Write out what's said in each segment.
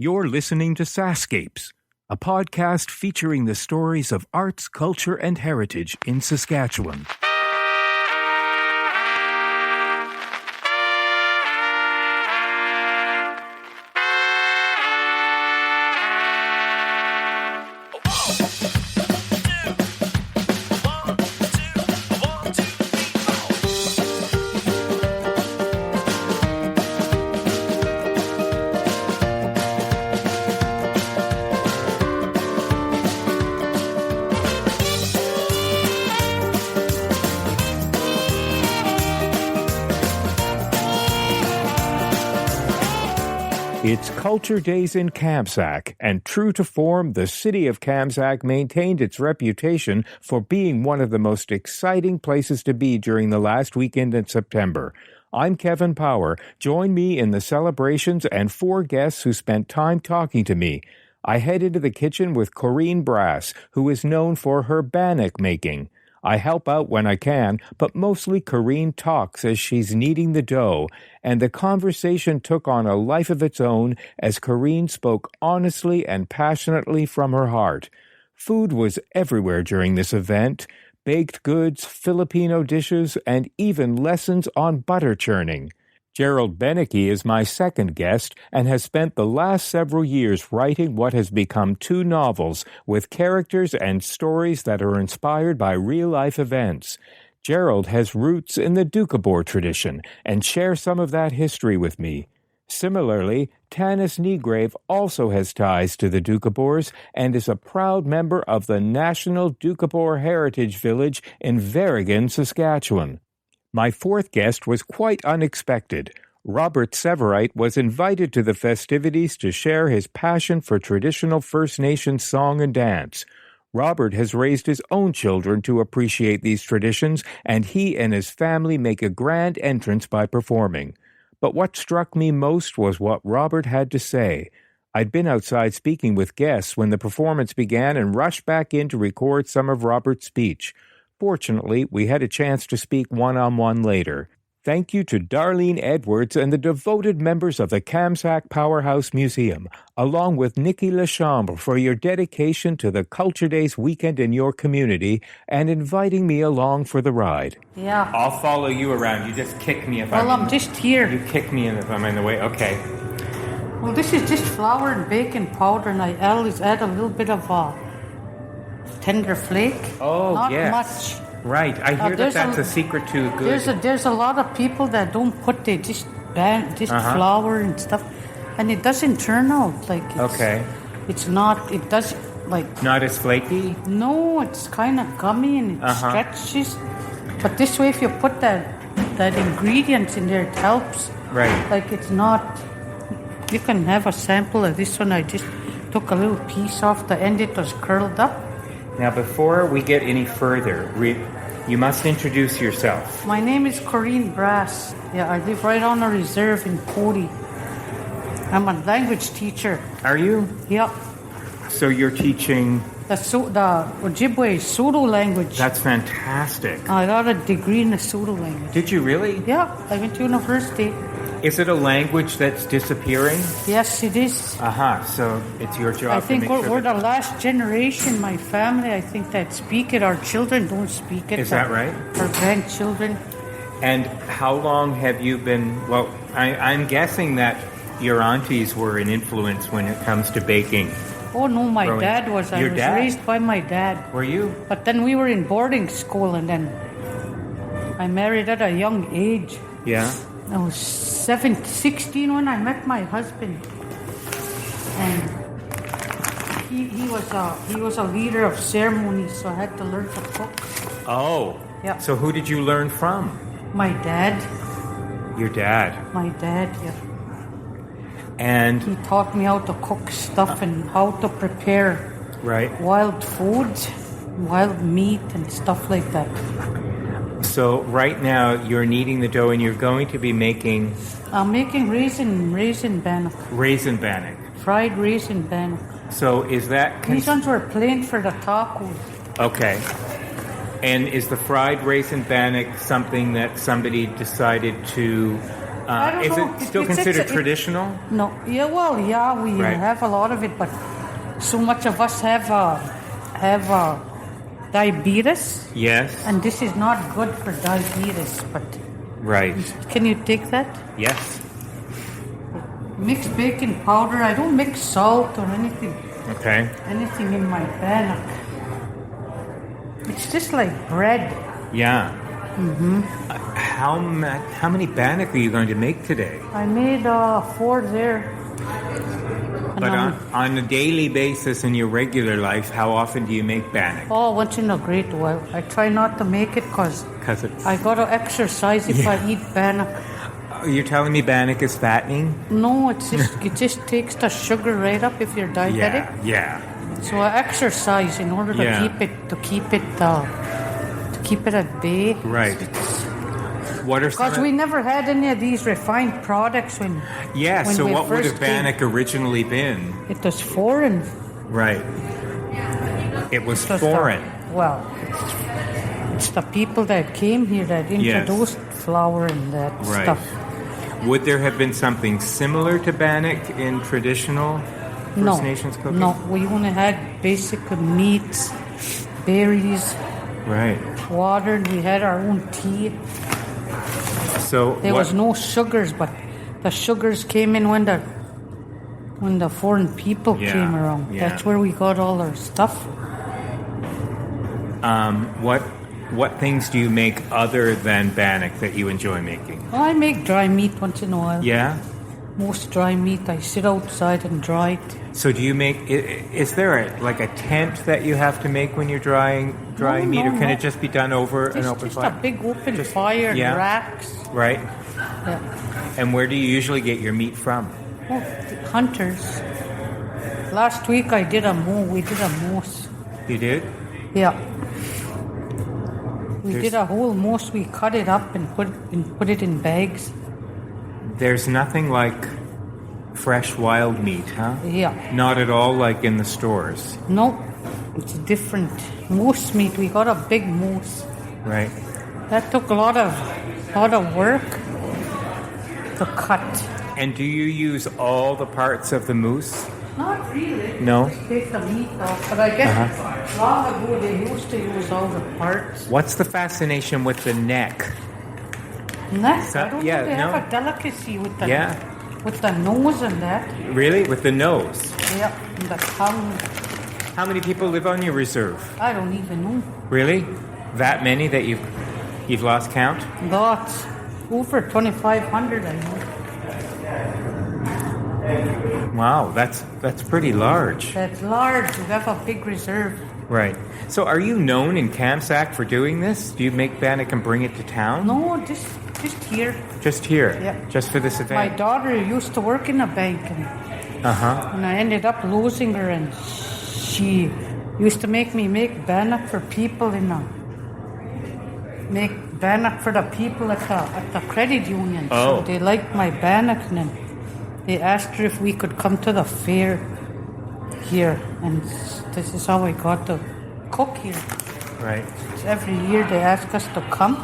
You're listening to SaskScapes, a podcast featuring the stories of arts, culture, and heritage in Saskatchewan. It's Culture Days in Kamsack, and true to form, the city of Kamsack maintained its reputation for being one of the most exciting places to be during the last weekend in September. I'm Kevin Power. Join me in the celebrations and 4 guests who spent time talking to me. I head into the kitchen with Corinne Brass, who is known for her Bannock making. I help out when I can, but mostly Corinne talks as she's kneading the dough, and the conversation took on a life of its own as Corinne spoke honestly and passionately from her heart. Food was everywhere during this event: baked goods, Filipino dishes, and even lessons on butter churning. Gerald Bannock is my second guest and has spent the last several years writing what has become 2 novels with characters and stories that are inspired by real-life events. Gerald has roots in the Doukhobor tradition and shares some of that history with me. Similarly, Tanis Negrave also has ties to the Doukhobors and is a proud member of the National Doukhobor Heritage Village in Verrigan, Saskatchewan. My 4th guest was quite unexpected. Robert Severite was invited to the festivities to share his passion for traditional First Nations song and dance. Robert has raised his own children to appreciate these traditions, and he and his family make a grand entrance by performing. But what struck me most was what Robert had to say. I'd been outside speaking with guests when the performance began and rushed back in to record some of Robert's speech. Fortunately, we had a chance to speak one-on-one later. Thank you to Darlene Edwards and the devoted members of the Kamsack Powerhouse Museum, along with Nikki Lechambre, for your dedication to the Culture Days weekend in your community and inviting me along for the ride. Yeah. I'll follow you around. You just kick me if I'm just here. You kick me if I'm in the way. Okay. Well, this is just flour and baking powder, and I always add a little bit of tender flake. Oh, Not yes. much. Right. I hear that's a secret to good. There's a lot of people that don't put, they just flour and stuff, and it doesn't turn out like it's, okay. It's not, it does like... Not as flaky? No, it's kind of gummy and it stretches. But this way, if you put that ingredient in there, it helps. Right. Like it's not... You can have a sample of this one. I just took a little piece off the end. It was curled up. Now, before we get any further, you must introduce yourself. My name is Corinne Brass. Yeah, I live right on a reserve in Cody. I'm a language teacher. Are you? Yep. So you're teaching... The Ojibwe Sudo language. That's fantastic. I got a degree in the Sudo language. Did you really? Yeah, I went to university. Is it a language that's disappearing? Yes, it is. So it's your job. I think to make we're the last generation, my family, I think, that speak it. Our children don't speak it. Is that right? Our grandchildren. And how long have you been... Well, I'm guessing that your aunties were an influence when it comes to baking. Oh, no, my dad was. I was raised by my dad. Were you? But then we were in boarding school, and then I married at a young age. Yeah? I was 16 when I met my husband, and he was a leader of ceremonies, so I had to learn to cook. Oh, yeah. So who did you learn from? My dad. Your dad. My dad, yeah. And he taught me how to cook stuff and how to prepare wild foods, wild meat, and stuff like that. So right now you're kneading the dough and you're going to be making... I'm making raisin Bannock. Raisin Bannock. Fried raisin Bannock. So is that... These ones were plain for the tacos. Okay. And is the fried raisin Bannock something that somebody decided to I don't Is know. it still considered traditional? No. Yeah. Well, yeah, we Right. have a lot of it, but so much of us have diabetes, Yes. and this is not good for diabetes. But Right. can you take that? Yes. Mix baking powder. I don't mix salt or anything Okay. in my bannock. It's just like bread. Yeah. Mm-hmm. How many bannock are you going to make today? I made 4 there. But on a daily basis in your regular life, how often do you make bannock? Oh, once in a great while. I try not to make it because It's... I got to exercise if I eat bannock. You're telling me bannock is fattening? No, it just takes the sugar right up if you're diabetic. Yeah. So I exercise in order to keep it at bay. Right. What are some? Because we never had any of these refined products when. Yeah. when So we what would first have bannock originally been? It was foreign. Right. It was Just foreign. It's the people that came here that introduced flour and that Right. stuff. Would there have been something similar to bannock in traditional First Nations cooking? No, we only had basic meats, berries, Right. water, and we had our own tea. So There was no sugars, but the sugars came in when the foreign people came around. Yeah. That's where we got all our stuff. What things do you make other than bannock that you enjoy making? Oh, I make dry meat once in a while. Yeah. Most dry meat, I sit outside and dry it. So do you make? Is there a tent that you have to make when you're drying meat, or can it just be done over an open Just fire? a big open fire, racks. Right. Yeah. And where do you usually get your meat from? Oh, hunters. Last week we did a moose. You did? Yeah. We did a whole moose. We cut it up and put it in bags. There's nothing like fresh wild meat, huh? Yeah. Not at all like in the stores. No, it's different. Moose meat. We got a big moose. Right. That took a lot of work to cut. And do you use all the parts of the moose? Not really. No? Just take the meat off. But I guess long ago they used to use all the parts. What's the fascination with the neck? Neck? I don't know. They have a delicacy with the nose and that. Really? With the nose? Yeah, and the tongue. How many people live on your reserve? I don't even know. Really? That many that you've lost count? Lots. Over 2,500, I know. Wow, that's pretty large. That's large. We have a big reserve. Right. So are you known in Kamsack for doing this? Do you make bannock and bring it to town? No, just here. Just here? Yeah. Just for this My event? daughter used to work in a bank, and I ended up losing her, and she used to make me make bannock for people make bannock for the people at the credit union. Oh. So they liked my bannock, and then they asked her if we could come to the fair here, and this is how I got to cook here. Right. Every year they ask us to come.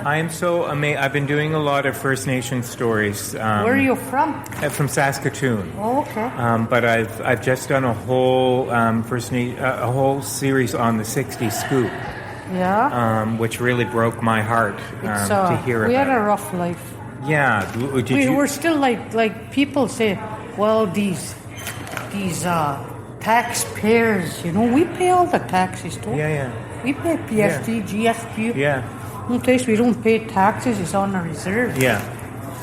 I am so amazed. I've been doing a lot of First Nation stories. Where are you from? From Saskatchewan. Oh, okay. But I've just done a whole a whole series on the 60s scoop. Yeah. Which really broke my heart to hear about. We had a rough life. Yeah. We're still like people say, well, these taxpayers, we pay all the taxes too. Yeah. We pay PST, GST. Yeah. In case we don't pay taxes, it's on the reserve. Yeah.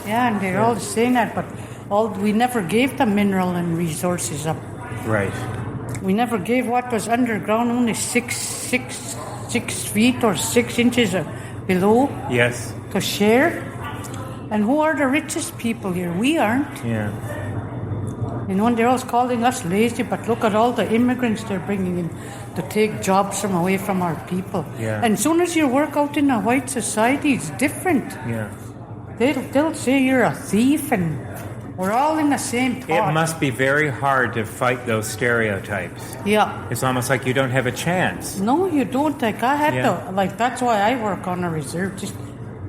Yeah, and they're all saying that, but we never gave the mineral and resources up. Right. We never gave what was underground, only 6 feet or 6 inches below. Yes. To share. And who are the richest people here? We aren't. Yeah. And they're always calling us lazy, but look at all the immigrants they're bringing in to take jobs away from our people. Yeah. And as soon as you work out in a white society, it's different. Yeah. They'll say you're a thief, and we're all in the same pot. It must be very hard to fight those stereotypes. Yeah. It's almost like you don't have a chance. No, you don't. Like I had to. Like that's why I work on a reserve. Just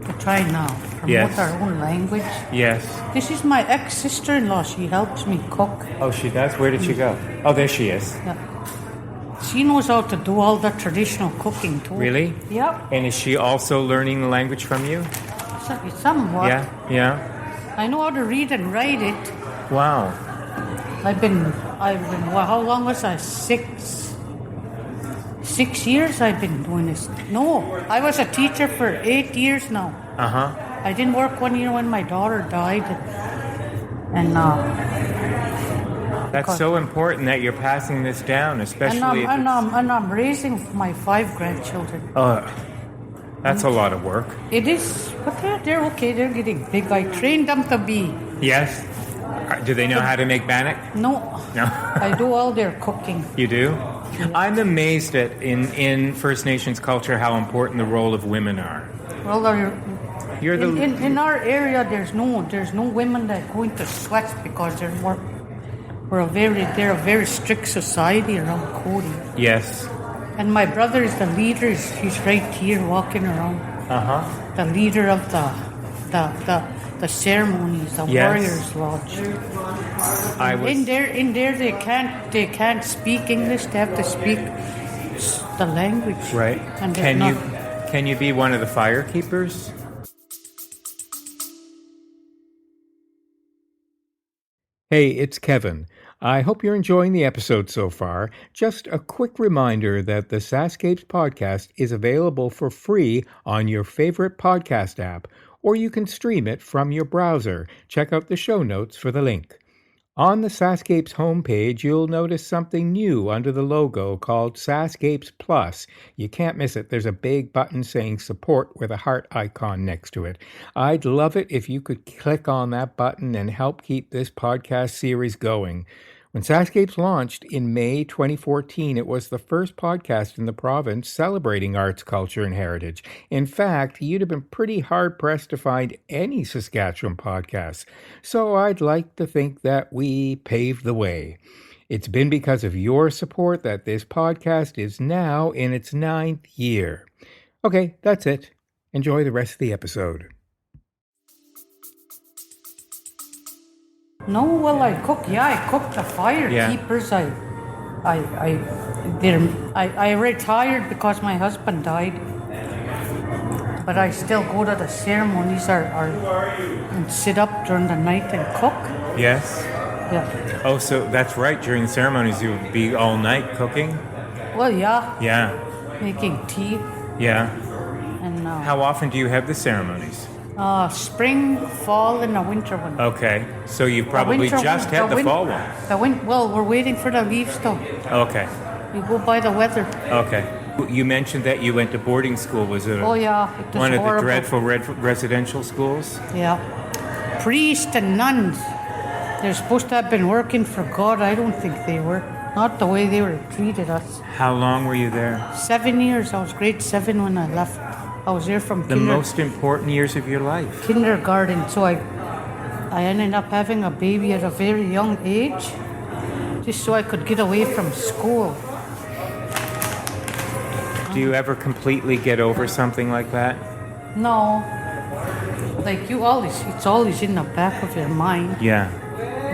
to try now. Promote our own language. Yes. This is my ex-sister-in-law. She helps me cook. Oh, she does? Where did she go? Oh, there she is. Yeah. She knows how to do all the traditional cooking too. Really? Yeah. And is she also learning the language from you? Somewhat. Yeah. I know how to read and write it. Wow. I've been, well, how long was I? 6 years I've been doing this. No, I was a teacher for 8 years now. Uh-huh. I didn't work 1 year when my daughter died. And that's so important that you're passing this down, especially and I'm raising my 5 grandchildren. That's a lot of work. It is, but they're okay. They're getting big. I trained them to be. Yes. Do they know how to make bannock? No. I do all their cooking. You do? Yeah. I'm amazed at in First Nations culture how important the role of women are. Well, in our area, there's no women that go into sweats because they're a very strict society around Cody. Yes. And my brother is the leader. He's right here walking around. The leader of the ceremonies, the Warriors Lodge. In there they can't speak English. They have to speak the language. Right. And can you be one of the fire keepers? Hey, it's Kevin. I hope you're enjoying the episode so far. Just a quick reminder that the SaskScapes podcast is available for free on your favorite podcast app, or you can stream it from your browser. Check out the show notes for the link. On the SaskScapes homepage, you'll notice something new under the logo called SaskScapes Plus. You can't miss it. There's a big button saying support with a heart icon next to it. I'd love it if you could click on that button and help keep this podcast series going. When SaskScapes launched in May 2014, it was the first podcast in the province celebrating arts, culture, and heritage. In fact, you'd have been pretty hard-pressed to find any Saskatchewan podcasts. So I'd like to think that we paved the way. It's been because of your support that this podcast is now in its 9th year. Okay, that's it. Enjoy the rest of the episode. No, well, I cook. Yeah, I cook the fire keepers. I retired because my husband died, but I still go to the ceremonies and sit up during the night and cook. Yes. Yeah. Oh, so that's right. During the ceremonies, you would be all night cooking. Well, yeah. Yeah. Making tea. Yeah. And how often do you have the ceremonies? Spring, fall, and the winter one. Okay, so you probably just had the fall one. Well, we're waiting for the leaves though. Okay. We go by the weather. Okay. You mentioned that you went to boarding school. Was it? Oh yeah, it was one of horrible. the dreadful residential schools? Yeah. Priests and nuns. They're supposed to have been working for God. I don't think they were. Not the way they were treated us. How long were you there? 7 years. I was grade 7 when I left. I was there from the most important years of your life. Kindergarten. So I ended up having a baby at a very young age, just so I could get away from school. Do you ever completely get over something like that? No. Like it's always in the back of your mind. Yeah.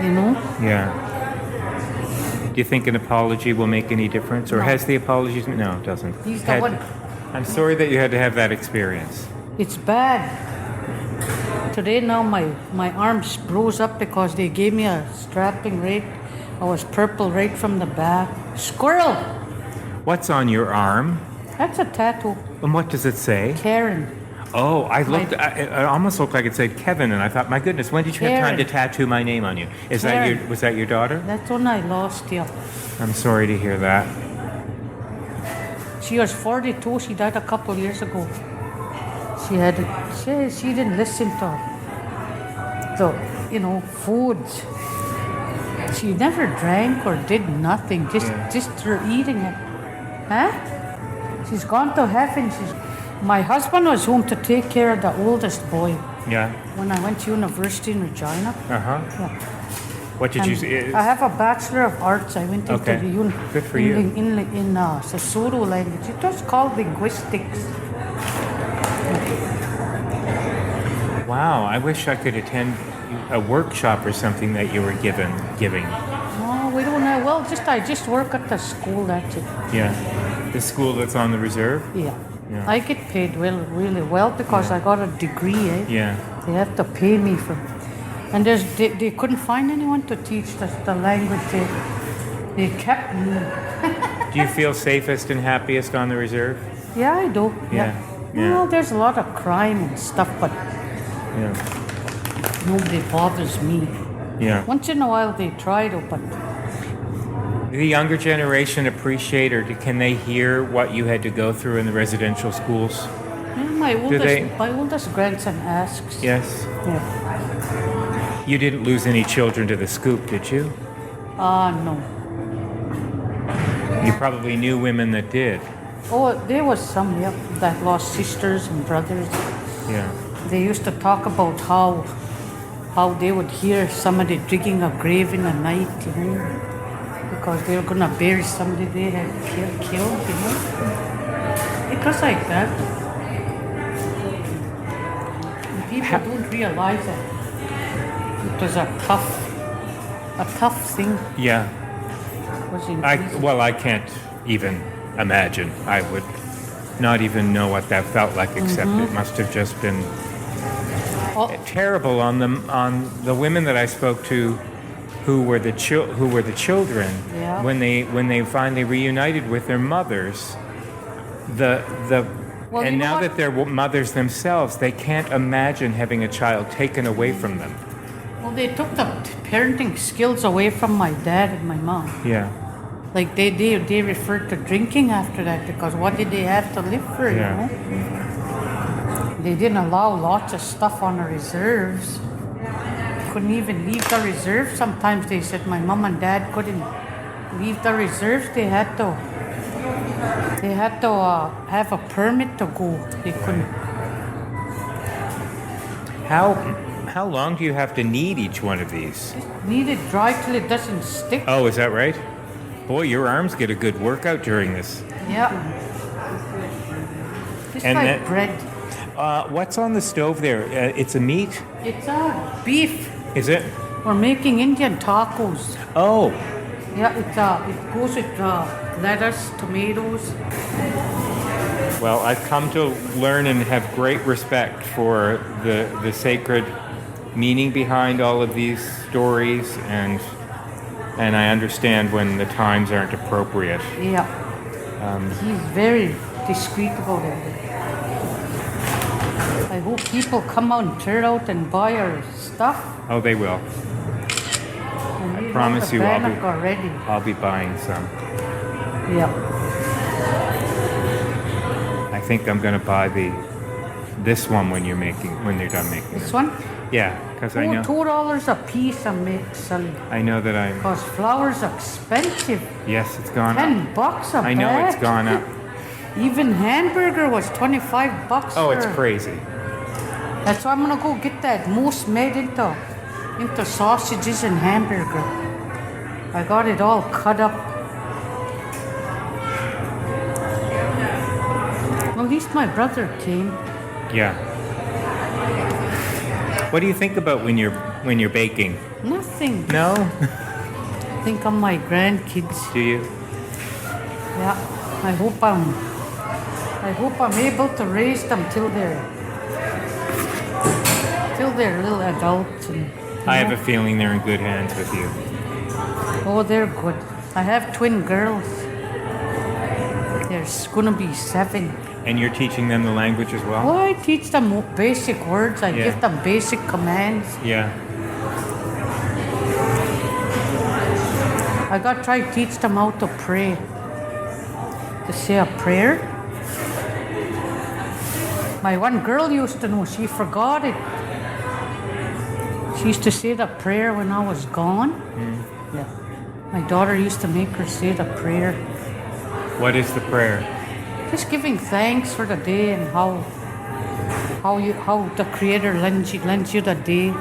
You know? Yeah. Do you think an apology will make any difference? Or has the apology... No, it doesn't. He's the one... I'm sorry that you had to have that experience. It's bad. Today now my arms rose up because they gave me a strapping right. I was purple right from the back. Squirrel! What's on your arm? That's a tattoo. And what does it say? Karen. Oh, it almost looked like it said Kevin, and I thought, my goodness, when did you have time to tattoo my name on you? Was that your daughter? That's when I lost you. I'm sorry to hear that. She was 42. She died a couple years ago. She didn't listen to foods. She never drank or did nothing. Just her eating it. Huh? She's gone to heaven. My husband was home to take care of the oldest boy. Yeah. When I went to university in Regina. Uh-huh. Yeah. What did you... I have a Bachelor of Arts. I went into the Good for you. In Sasuru language. It was called linguistics. Wow, I wish I could attend a workshop or something that you were giving. No, we don't have. Well, I just work at the school. That's it. Yeah, the school that's on the reserve. Yeah. Yeah. I get paid really well because I got a degree. Yeah. They have to pay me for, and they couldn't find anyone to teach the language. They kept me. Do you feel safest and happiest on the reserve? Yeah, I do. Yeah. Well, there's a lot of crime and stuff, but nobody bothers me. Yeah. Once in a while they try to, but The younger generation appreciate, or can they hear what you had to go through in the residential schools? yeah, my oldest grandson asks. Yes. Yeah. You didn't lose any children to the scoop, did you? No. You probably knew women that did. Oh, there was some, that lost sisters and brothers. Yeah. They used to talk about how they would hear somebody digging a grave in the night, because they were going to bury somebody they had killed, It was like that. And people don't realize that it was a tough thing. Yeah. Was in I can't even imagine. I would not even know what that felt like, except it must have just been terrible on the women that I spoke to, who were the children. Yeah. When they finally reunited with their mothers. And now that they're mothers themselves, they can't imagine having a child taken away from them. Well, they took the parenting skills away from my dad and my mom. Yeah. Like they referred to drinking after that, because what did they have to live for, They didn't allow lots of stuff on the reserves. Couldn't even leave the reserve. Sometimes they said my mom and dad couldn't leave the reserves. They had to have a permit to go. They couldn't. How long do you have to knead each one of these? Need it dry till it doesn't stick. Oh, is that right? Boy, your arms get a good workout during this. Yeah. It's And like bread. What's on the stove there? It's a meat? It's beef. Is it? We're making Indian tacos. Oh, Yeah, it goes with lettuce, tomatoes. well, I've come to learn and have great respect for the sacred meaning behind all of these stories, and I understand when the times aren't appropriate. Yeah. He's very discreet about it. I hope people come out and turn out and buy our stuff. Oh, they will. And we Promise have you, the Bannock already. I'll be buying some. Yeah. I think I'm going to buy this one when you're done making it. This one? Yeah, because I know $2 a piece I'm selling. I know that I'm. Because flour's expensive. Yes, it's gone up. $10 a I know bag. it's gone up. Even hamburger was $25. Oh, it's for- crazy. That's why I'm gonna go get that moose made into sausages and hamburger. I got it all cut up. Well, at least my brother came. Yeah. What do you think about when you're baking? Nothing. No? Think of my grandkids. Do you? Yeah. I hope I'm able to raise them till they're little adults. And, I have a feeling they're in good hands with you. Oh, they're good. I have twin girls. There's gonna be 7. And you're teaching them the language as well? Well, I teach them basic words. I Yeah. give them basic commands. Yeah. I got to try to teach them how to pray. To say a prayer. My one girl used to know. She forgot it. She used to say the prayer when I was gone. Yeah. My daughter used to make her say the prayer. What is the prayer? Just giving thanks for the day and how the Creator lends you the day.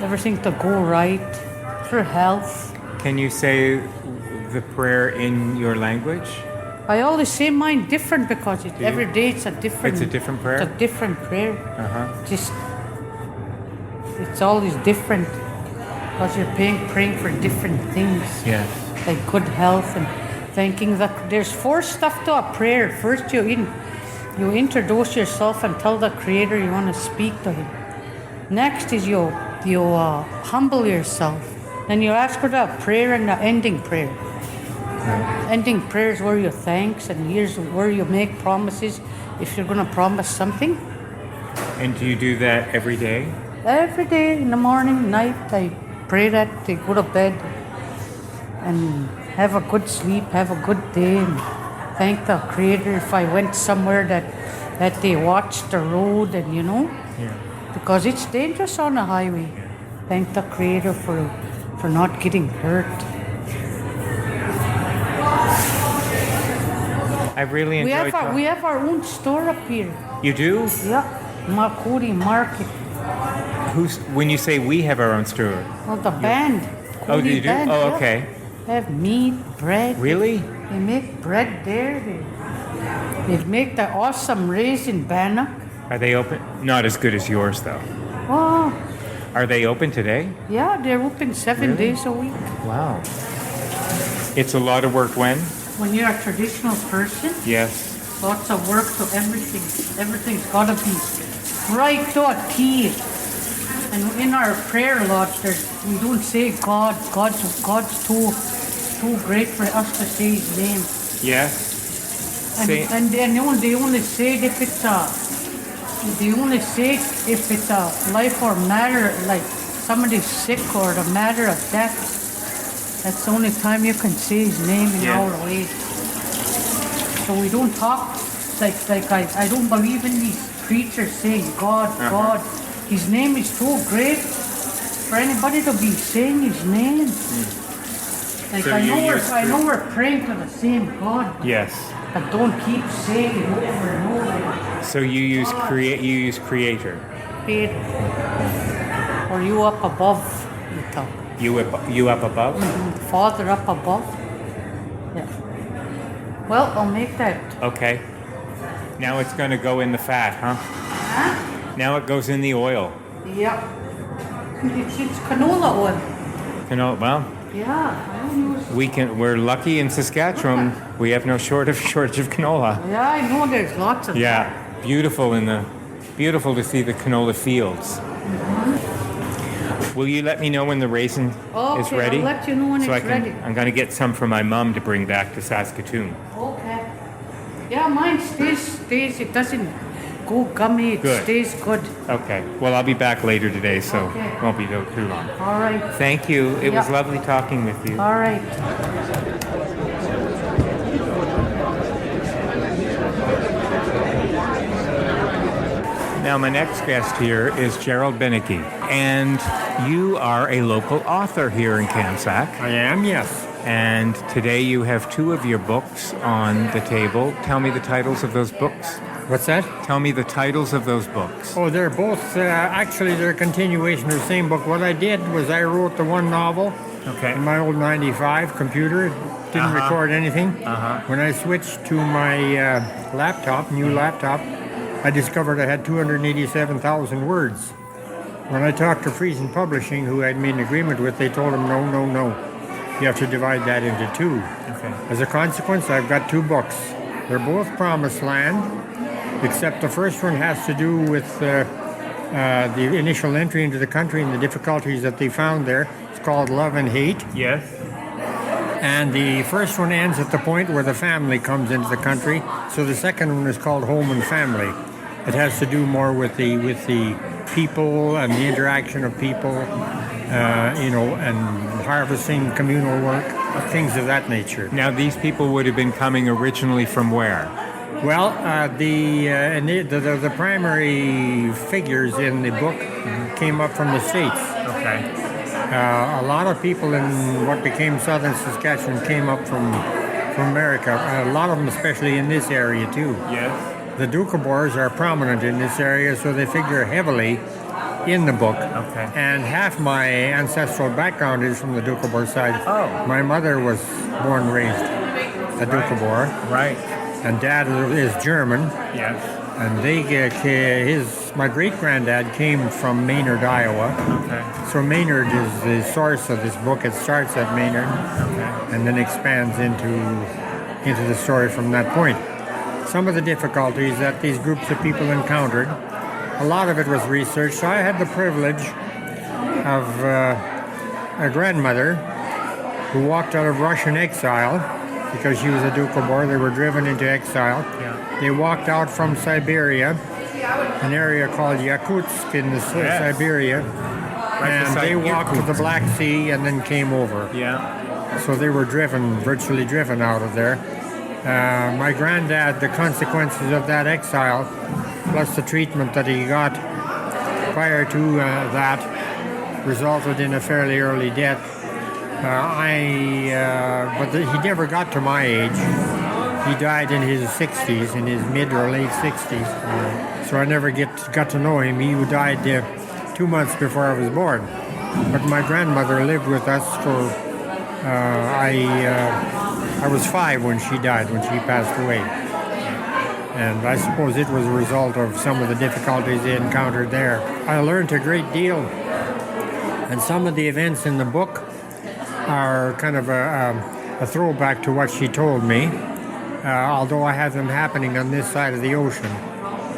Everything to go right. For health. Can you say the prayer in your language? I always say mine different because every day it's a different. It's a different prayer? It's a different prayer. Just, it's always different because you're praying for different things. Yeah. Like good health and thanking that. There's 4 stuff to a prayer. First, you introduce yourself and tell the Creator you want to speak to Him. Next is you humble yourself. Then you ask for the prayer and the ending prayer. Ending prayer is where you thanks, and here's where you make promises if you're going to promise something. And do you do that every day? Every day, in the morning, night, I pray that they go to bed and have a good sleep, have a good day, and thank the Creator if I went somewhere that they watched the road and because it's dangerous on the highway. Yeah. Thank the Creator for not getting hurt. I've really enjoyed we have our own store up here. You do? Yeah, Cody Market. When you say we have our own store? Well, the band. Oh, do you do? Band, oh, okay. They have meat, bread. Really? They make bread there. They make the awesome raisin Bannock. Are they open? Not as good as yours, though. Oh. Are they open today? Yeah, they're open 7 days a week. Wow. It's a lot of work when? When you're a traditional person. Yes. Lots of work to everything. Everything's got to be right to a T. And in our prayer lodge, we don't say God. God's too great for us to say His name. Yes. And they only say it if it's a life or matter, like somebody's sick or the matter of death. That's the only time you can say His name in our way. So we don't talk like I don't believe in these preachers saying God. His name is too great for anybody to be saying His name. Like so I know we're praying to the same God. Yes. But don't keep saying it over and over. So you use Creator. Or you up above. You up above? Mm-hmm. Father up above. Yeah. Well, I'll make that. Okay. Now it's going to go in the fat, huh? Huh? Now it goes in the oil. Yeah. It's canola oil. Canola, well. Yeah. We're lucky in Saskatchewan. We have no shortage of canola. Yeah, I know there's lots of that. Beautiful to see the canola fields. Will you let me know when the raisin is ready? I'll let you know when it's ready. I'm going to get some for my mom to bring back to Saskatoon. Okay. Yeah, mine stays. It doesn't go gummy. It stays good. Okay. Well, I'll be back later today, so it won't be too long. All right. Thank you. It was lovely talking with you. All right. Now, my next guest here is Gerald Bannock, and you are a local author here in Kamsack. I am, yes. And today you have 2 of your books on the table. Tell me the titles of those books. What's that? Tell me the titles of those books. Oh, they're both, actually, they're a continuation of the same book. What I did was I wrote the one novel in my old 95 computer. Didn't record anything. When I switched to my new laptop, I discovered I had 287,000 words. When I talked to Friesen Publishing, who I'd made an agreement with, they told them, no. You have to divide that into 2. Okay. As a consequence, I've got 2 books. They're both Promised Land, except the first one has to do with the initial entry into the country and the difficulties that they found there. It's called Love and Hate. Yes. And the first one ends at the point where the family comes into the country. So the second one is called Home and Family. It has to do more with the people and the interaction of people, and harvesting, communal work, things of that nature. Now, these people would have been coming originally from where? Well, the primary figures in the book came up from the States. Okay. A lot of people in what became southern Saskatchewan came up from America. A lot of them, especially in this area too. Yes. The Doukhobors are prominent in this area, so they figure heavily in the book. Okay. And half my ancestral background is from the Doukhobor side. Oh. My mother was born and raised. at Doukhobor. Right. And Dad is German. Yes. And my great-granddad came from Maynard, Iowa. Okay. So Maynard is the source of this book. It starts at Maynard, and then expands into the story from that point. Some of the difficulties that these groups of people encountered, a lot of it was research. So I had the privilege of a grandmother who walked out of Russian exile because she was a Doukhobor. They were driven into exile. Yeah. They walked out from Siberia, an area called Yakutsk in Siberia, and they walked to the Black Sea and then came over. Yeah. So they were virtually driven out of there. My granddad, the consequences of that exile, plus the treatment that he got prior to that, resulted in a fairly early death. But he never got to my age. He died in his 60s, in his mid or late 60s. So I never got to know him. He died 2 months before I was born. But my grandmother lived with us for, I was 5 when she died, when she passed away. And I suppose it was a result of some of the difficulties they encountered there. I learned a great deal. And some of the events in the book are kind of a throwback to what she told me, although I have them happening on this side of the ocean.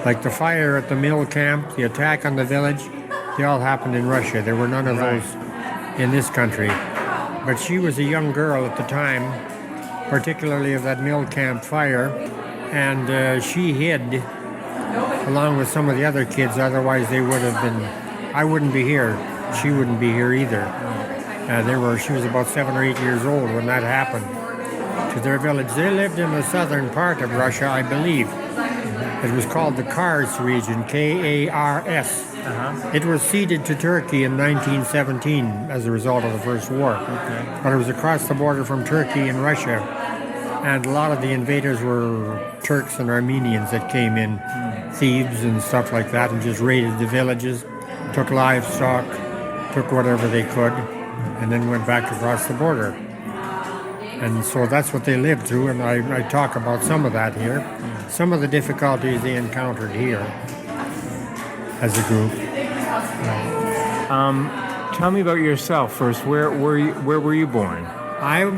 Like the fire at the mill camp, the attack on the village, they all happened in Russia. There were none of those in this country. But she was a young girl at the time, particularly of that mill camp fire, and she hid along with some of the other kids, otherwise they would have been, I wouldn't be here, she wouldn't be here either. She was about 7 or 8 years old when that happened to their village. They lived in the southern part of Russia, I believe. It was called the Kars region, Kars. It was ceded to Turkey in 1917 as a result of the First War. But it was across the border from Turkey and Russia. And a lot of the invaders were Turks and Armenians that came in, thieves and stuff like that, and just raided the villages, took livestock, took whatever they could, and then went back across the border. And so that's what they lived through, and I talk about some of that here. Some of the difficulties they encountered here as a group. Tell me about yourself first. Where were you born? I'm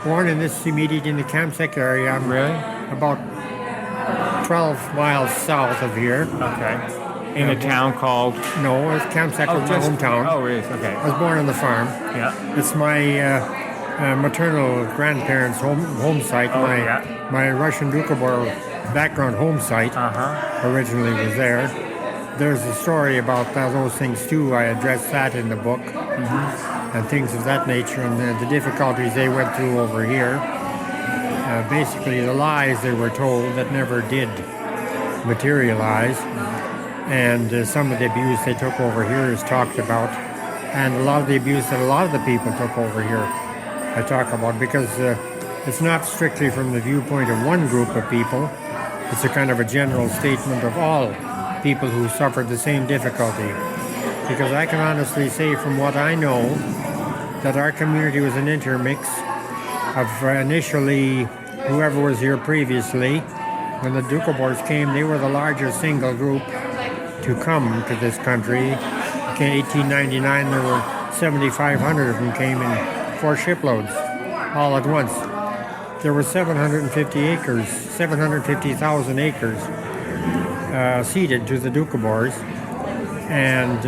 born in this immediate in the Kamsack area. I'm really about 12 miles south of here. Okay. In a town called? No, it's Kamsack, my hometown. Oh, it is. Okay. I was born on the farm. Yeah. It's my maternal grandparents' home site. My Russian Doukhobor background home site originally was there. There's a story about those things too. I addressed that in the book, and things of that nature, and the difficulties they went through over here. Basically, the lies they were told that never did materialize, and some of the abuse they took over here is talked about, and a lot of the abuse that a lot of the people took over here I talk about, because it's not strictly from the viewpoint of one group of people. It's a kind of a general statement of all people who suffered the same difficulty. Because I can honestly say from what I know that our community was an intermix of initially whoever was here previously. When the Doukhobors came, they were the largest single group to come to this country. In 1899, there were 7,500 of them came in 4 shiploads all at once. There were 750,000 acres ceded to the Doukhobors, and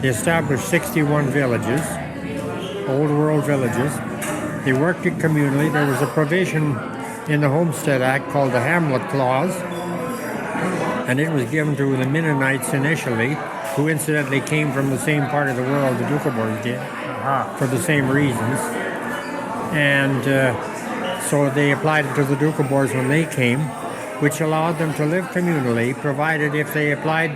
they established 61 villages, old world villages. They worked it communally. There was a provision in the Homestead Act called the Hamlet Clause, and it was given to the Mennonites initially, who incidentally came from the same part of the world the Doukhobors did, for the same reasons. And so they applied it to the Doukhobors when they came, which allowed them to live communally, provided if they applied,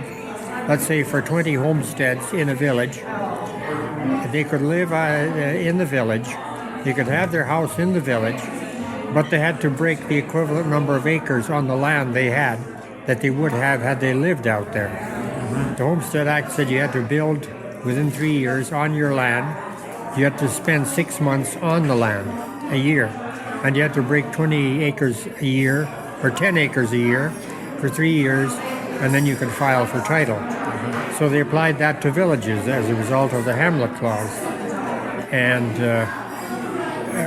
let's say, for 20 homesteads in a village, they could live in the village, they could have their house in the village, but they had to break the equivalent number of acres on the land they had that they would have had they lived out there. The Homestead Act said you had to build within 3 years on your land. You had to spend 6 months on the land, a year. and you had to break 20 acres a year, or 10 acres a year, for 3 years, and then you could file for title. So they applied that to villages as a result of the Hamlet Clause. And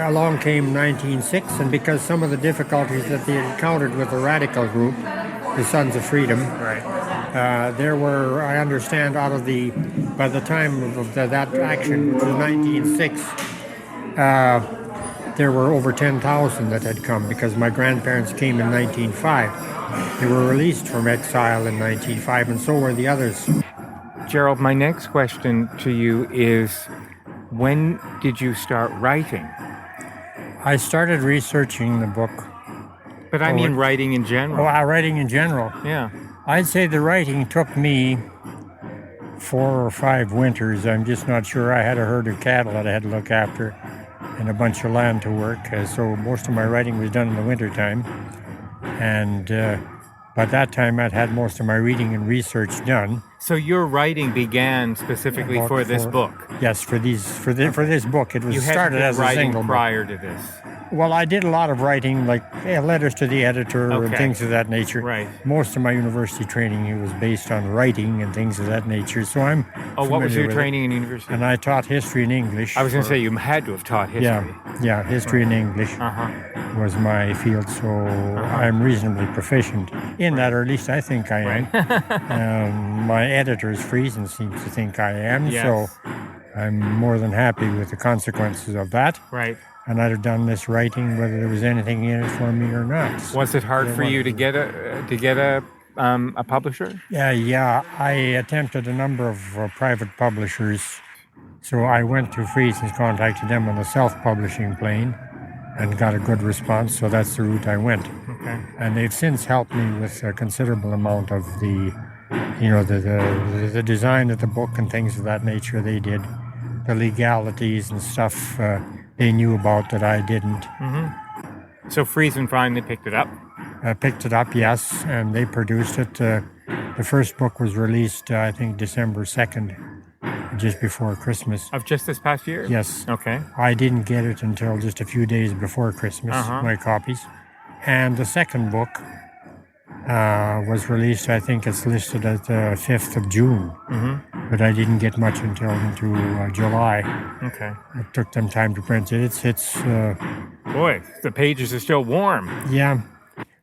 along came 1906, and because some of the difficulties that they encountered with the radical group, the Sons of Freedom, there were, I understand, by the time of that action, which was 1906, there were over 10,000 that had come because my grandparents came in 1905. They were released from exile in 1905, and so were the others. Gerald, my next question to you is, when did you start writing? I started researching the book. But I mean writing in general. Oh, writing in general. Yeah. I'd say the writing took me 4 or 5 winters. I'm just not sure. I had a herd of cattle that I had to look after and a bunch of land to work. So most of my writing was done in the wintertime. And by that time, I'd had most of my reading and research done. So your writing began specifically for this book? Yes, for this book. It was started as a single book. Prior to this? Well, I did a lot of writing, like letters to the editor and things of that nature. Right. Most of my university training was based on writing and things of that nature. So I'm what was your training in university? And I taught history and English. I was going to say you had to have taught history. Yeah, history and English was my field. So I'm reasonably proficient in that, or at least I think I am. My editors, Friesen, seems to think I am. Yes. So I'm more than happy with the consequences of that. Right. And I'd have done this writing whether there was anything in it for me or not. Was it hard for you to get a publisher? Yeah. I attempted a number of private publishers. So I went to Friesen's, contacted them on the self-publishing plane, and got a good response. So that's the route I went. Okay. And they've since helped me with a considerable amount of the design of the book and things of that nature. They did the legalities and stuff. They knew about that I didn't. Mm-hmm. So Friesen finally picked it up? Picked it up, yes, and they produced it. The first book was released, I think, December 2nd, just before Christmas. Of just this past year? Yes. Okay. I didn't get it until just a few days before Christmas, my copies. And the second book was released, I think it's listed as the 5th of June. Mm-hmm. But I didn't get much until into July. Okay. It took them time to print it. It's boy, the pages are still warm. Yeah.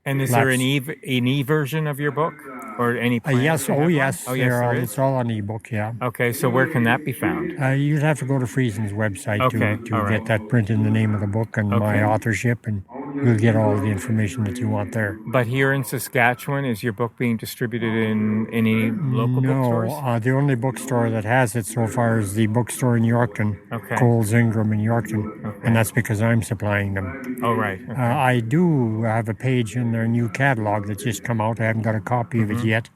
And is there an e version of your book, or any? Yes. Oh, yes. Oh, yes. There is? It's all on ebook. Yeah. Okay. So where can that be found? You'd have to go to Friesen's website to get that print in the name of the book and my authorship, and you'll get all of the information that you want there. But here in Saskatchewan, is your book being distributed in any local bookstores? No, the only bookstore that has it so far is the bookstore in Yorkton, Coles Ingram in Yorkton, and that's because I'm supplying them. Oh, right. Okay. I do have a page in their new catalog that's just come out. I haven't got a copy of it yet,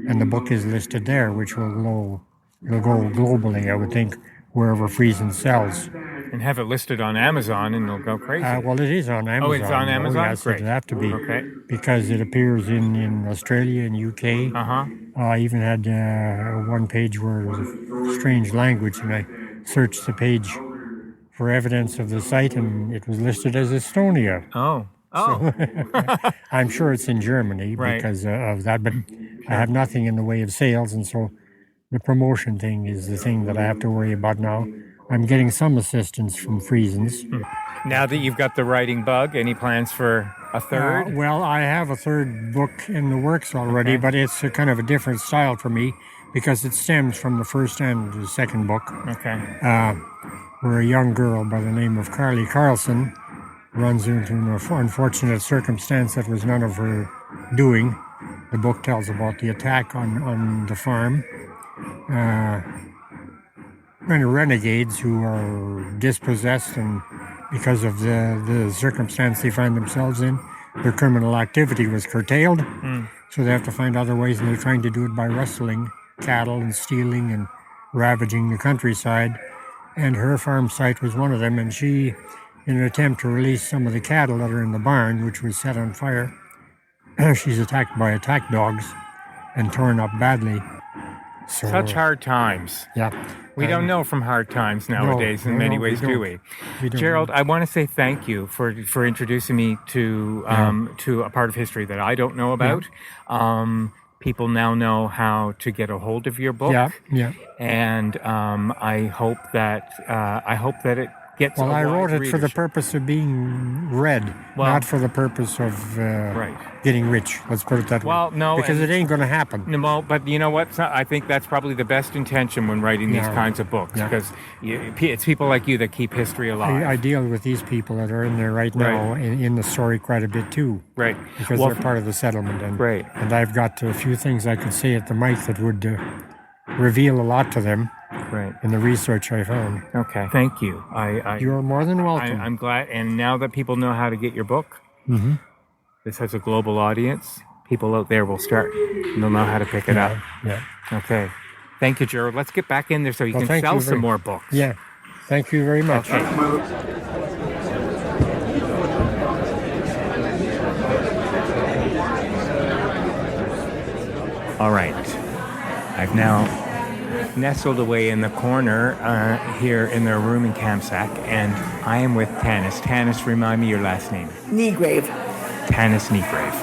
and the book is listed there, which will go globally, I would think, wherever Friesen sells. And have it listed on Amazon, and it'll go crazy. Well, it is on Amazon. Oh, it's on Amazon? Yes, great. It'll have to be. Okay. Because it appears in Australia and UK. I even had one page where it was a strange language, and I searched the page for evidence of the site, and it was listed as Estonia. Oh. So, I'm sure it's in Germany because of that, but I have nothing in the way of sales, and so the promotion thing is the thing that I have to worry about now. I'm getting some assistance from Friesen's. Now that you've got the writing bug, any plans for a third? Well, I have a third book in the works already, but it's a kind of a different style for me because it stems from the first and the second book. Okay. Where a young girl by the name of Carly Carlson runs into an unfortunate circumstance that was none of her doing. The book tells about the attack on the farm. Renegades who are dispossessed, and because of the circumstance they find themselves in, their criminal activity was curtailed. So they have to find other ways, and they're trying to do it by rustling cattle and stealing and ravaging the countryside. And her farm site was one of them, and she, in an attempt to release some of the cattle that are in the barn, which was set on fire, she's attacked by attack dogs and torn up badly. So, such hard times. Yeah. We don't know from hard times nowadays in many ways, do we? Gerald, I want to say thank you for introducing me to a part of history that I don't know about. People now know how to get a hold of your book. And I hope that it gets. Well, I wrote it for the purpose of being read, not for the purpose of getting rich. Let's put it that way. Well, no, because it ain't going to happen. No, but you know what? I think that's probably the best intention when writing these kinds of books, because it's people like you that keep history alive. I deal with these people that are in there right now in the story quite a bit too. Right. Because they're part of the settlement. And I've got a few things I could say at the mic that would reveal a lot to them. Right. In the research I found. Okay. Thank you. You're more than welcome. I'm glad. And now that people know how to get your book, this has a global audience. People out there will start. They'll know how to pick it up. Yeah. Okay. Thank you, Gerald. Let's get back in there so you can sell some more books. Yeah. Thank you very much. Okay. All right. I've now nestled away in the corner here in their room in Kamsack, and I am with Tanis. Tanis, remind me your last name. Negrave. Tanis Negrave.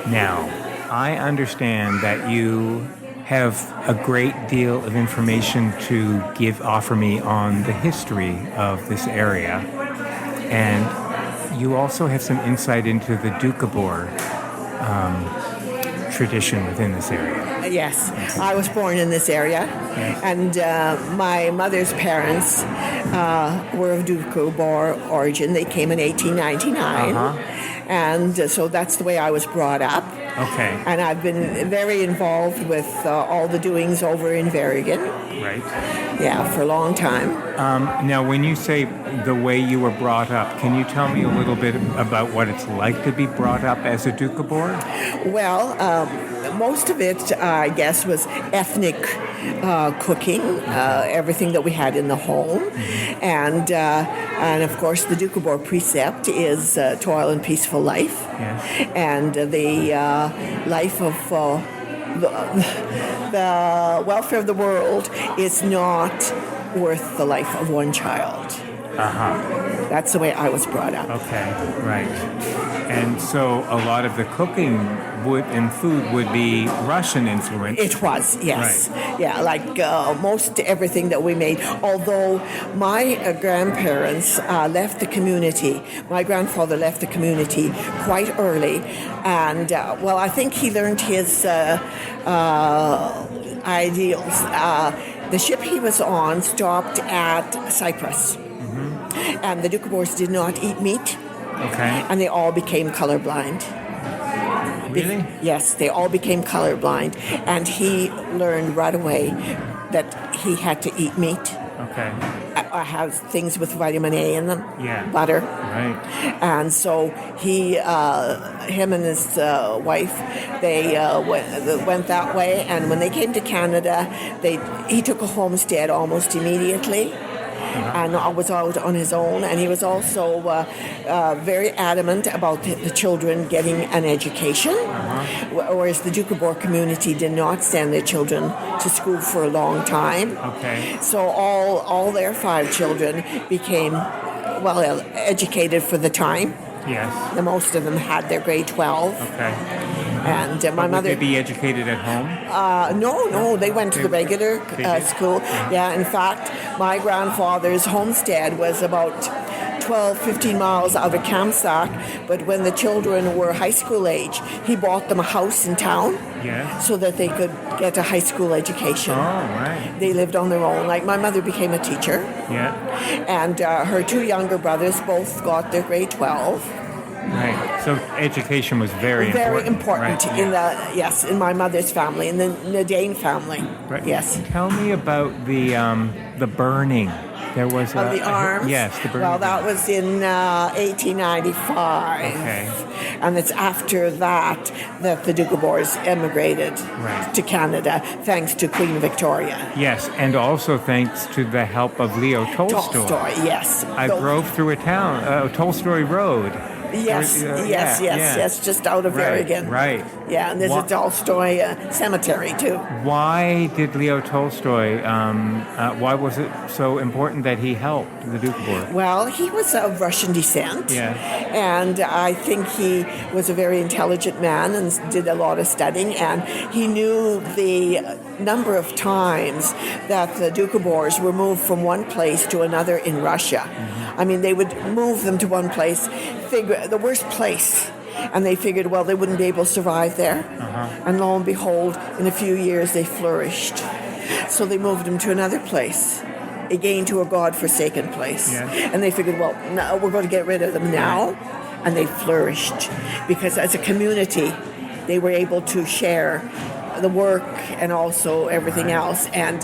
Now, I understand that you have a great deal of information to offer me on the history of this area, and you also have some insight into the Doukhobor tradition within this area. Yes, I was born in this area, and my mother's parents were of Doukhobor origin. They came in 1899, and so that's the way I was brought up. Okay. And I've been very involved with all the doings over in Verrigan. Right. Yeah, for a long time. Now, when you say the way you were brought up, can you tell me a little bit about what it's like to be brought up as a Doukhobor? Well, most of it, I guess, was ethnic cooking, everything that we had in the home. And of course, the Doukhobor precept is toil and peaceful life. Yes. And the life of the welfare of the world is not worth the life of one child. That's the way I was brought up. Okay, right. And so a lot of the cooking and food would be Russian influenced. It was, yes. Right. Yeah, like most everything that we made. Although my grandparents left the community. My grandfather left the community quite early. And, well, I think he learned his ideals. The ship he was on stopped at Cyprus. And the Doukhobors did not eat meat. Okay. And they all became colorblind. Really? Yes, they all became colorblind. And he learned right away that he had to eat meat. Okay. I have things with vitamin A in them. Yeah. Butter. Right. And so him and his wife, they went that way. And when they came to Canada, he took a homestead almost immediately. And I was out on his own, and he was also very adamant about the children getting an education, whereas the Doukhobor community did not send their children to school for a long time. Okay. So all their 5 children became, well, educated for the time. Yes. The most of them had their grade 12. Okay. And my would mother... they be educated at home? No, they went to the regular school. Yeah, in fact, my grandfather's homestead was about 12, 15 miles out of Kamsack, but when the children were high school age, he bought them a house in town so that they could get a high school education. Oh, right. They lived on their own. Like, my mother became a teacher. Yeah. And her 2 younger brothers both got their grade 12. Right. So education was very important right. in my mother's family, in the Dane family. Right. Yes. Tell me about the burning. There was of the arms. Yes, the burning. Well, that was in 1895. Okay. And it's after that the Doukhobors emigrated to Canada, thanks to Queen Victoria. Yes, and also thanks to the help of Leo Tolstoy. Yes. I drove through a town, Tolstoy Road. Yes, just out of Oregon. Right. Yeah, and there's a Tolstoy cemetery too. Why did Leo Tolstoy, why was it so important that he helped the Doukhobor? Well, he was of Russian descent. Yeah. And I think he was a very intelligent man and did a lot of studying, and he knew the number of times that the Doukhobors were moved from one place to another in Russia. Mm-hmm. I mean, they would move them to one place, figure the worst place, and they figured, well, they wouldn't be able to survive there. Uh-huh. And lo and behold, in a few years, they flourished. So they moved them to another place, again to a God-forsaken place. Yeah. And they figured, well, no, we're going to get rid of them now. And they flourished because as a community, they were able to share the work and also everything else. And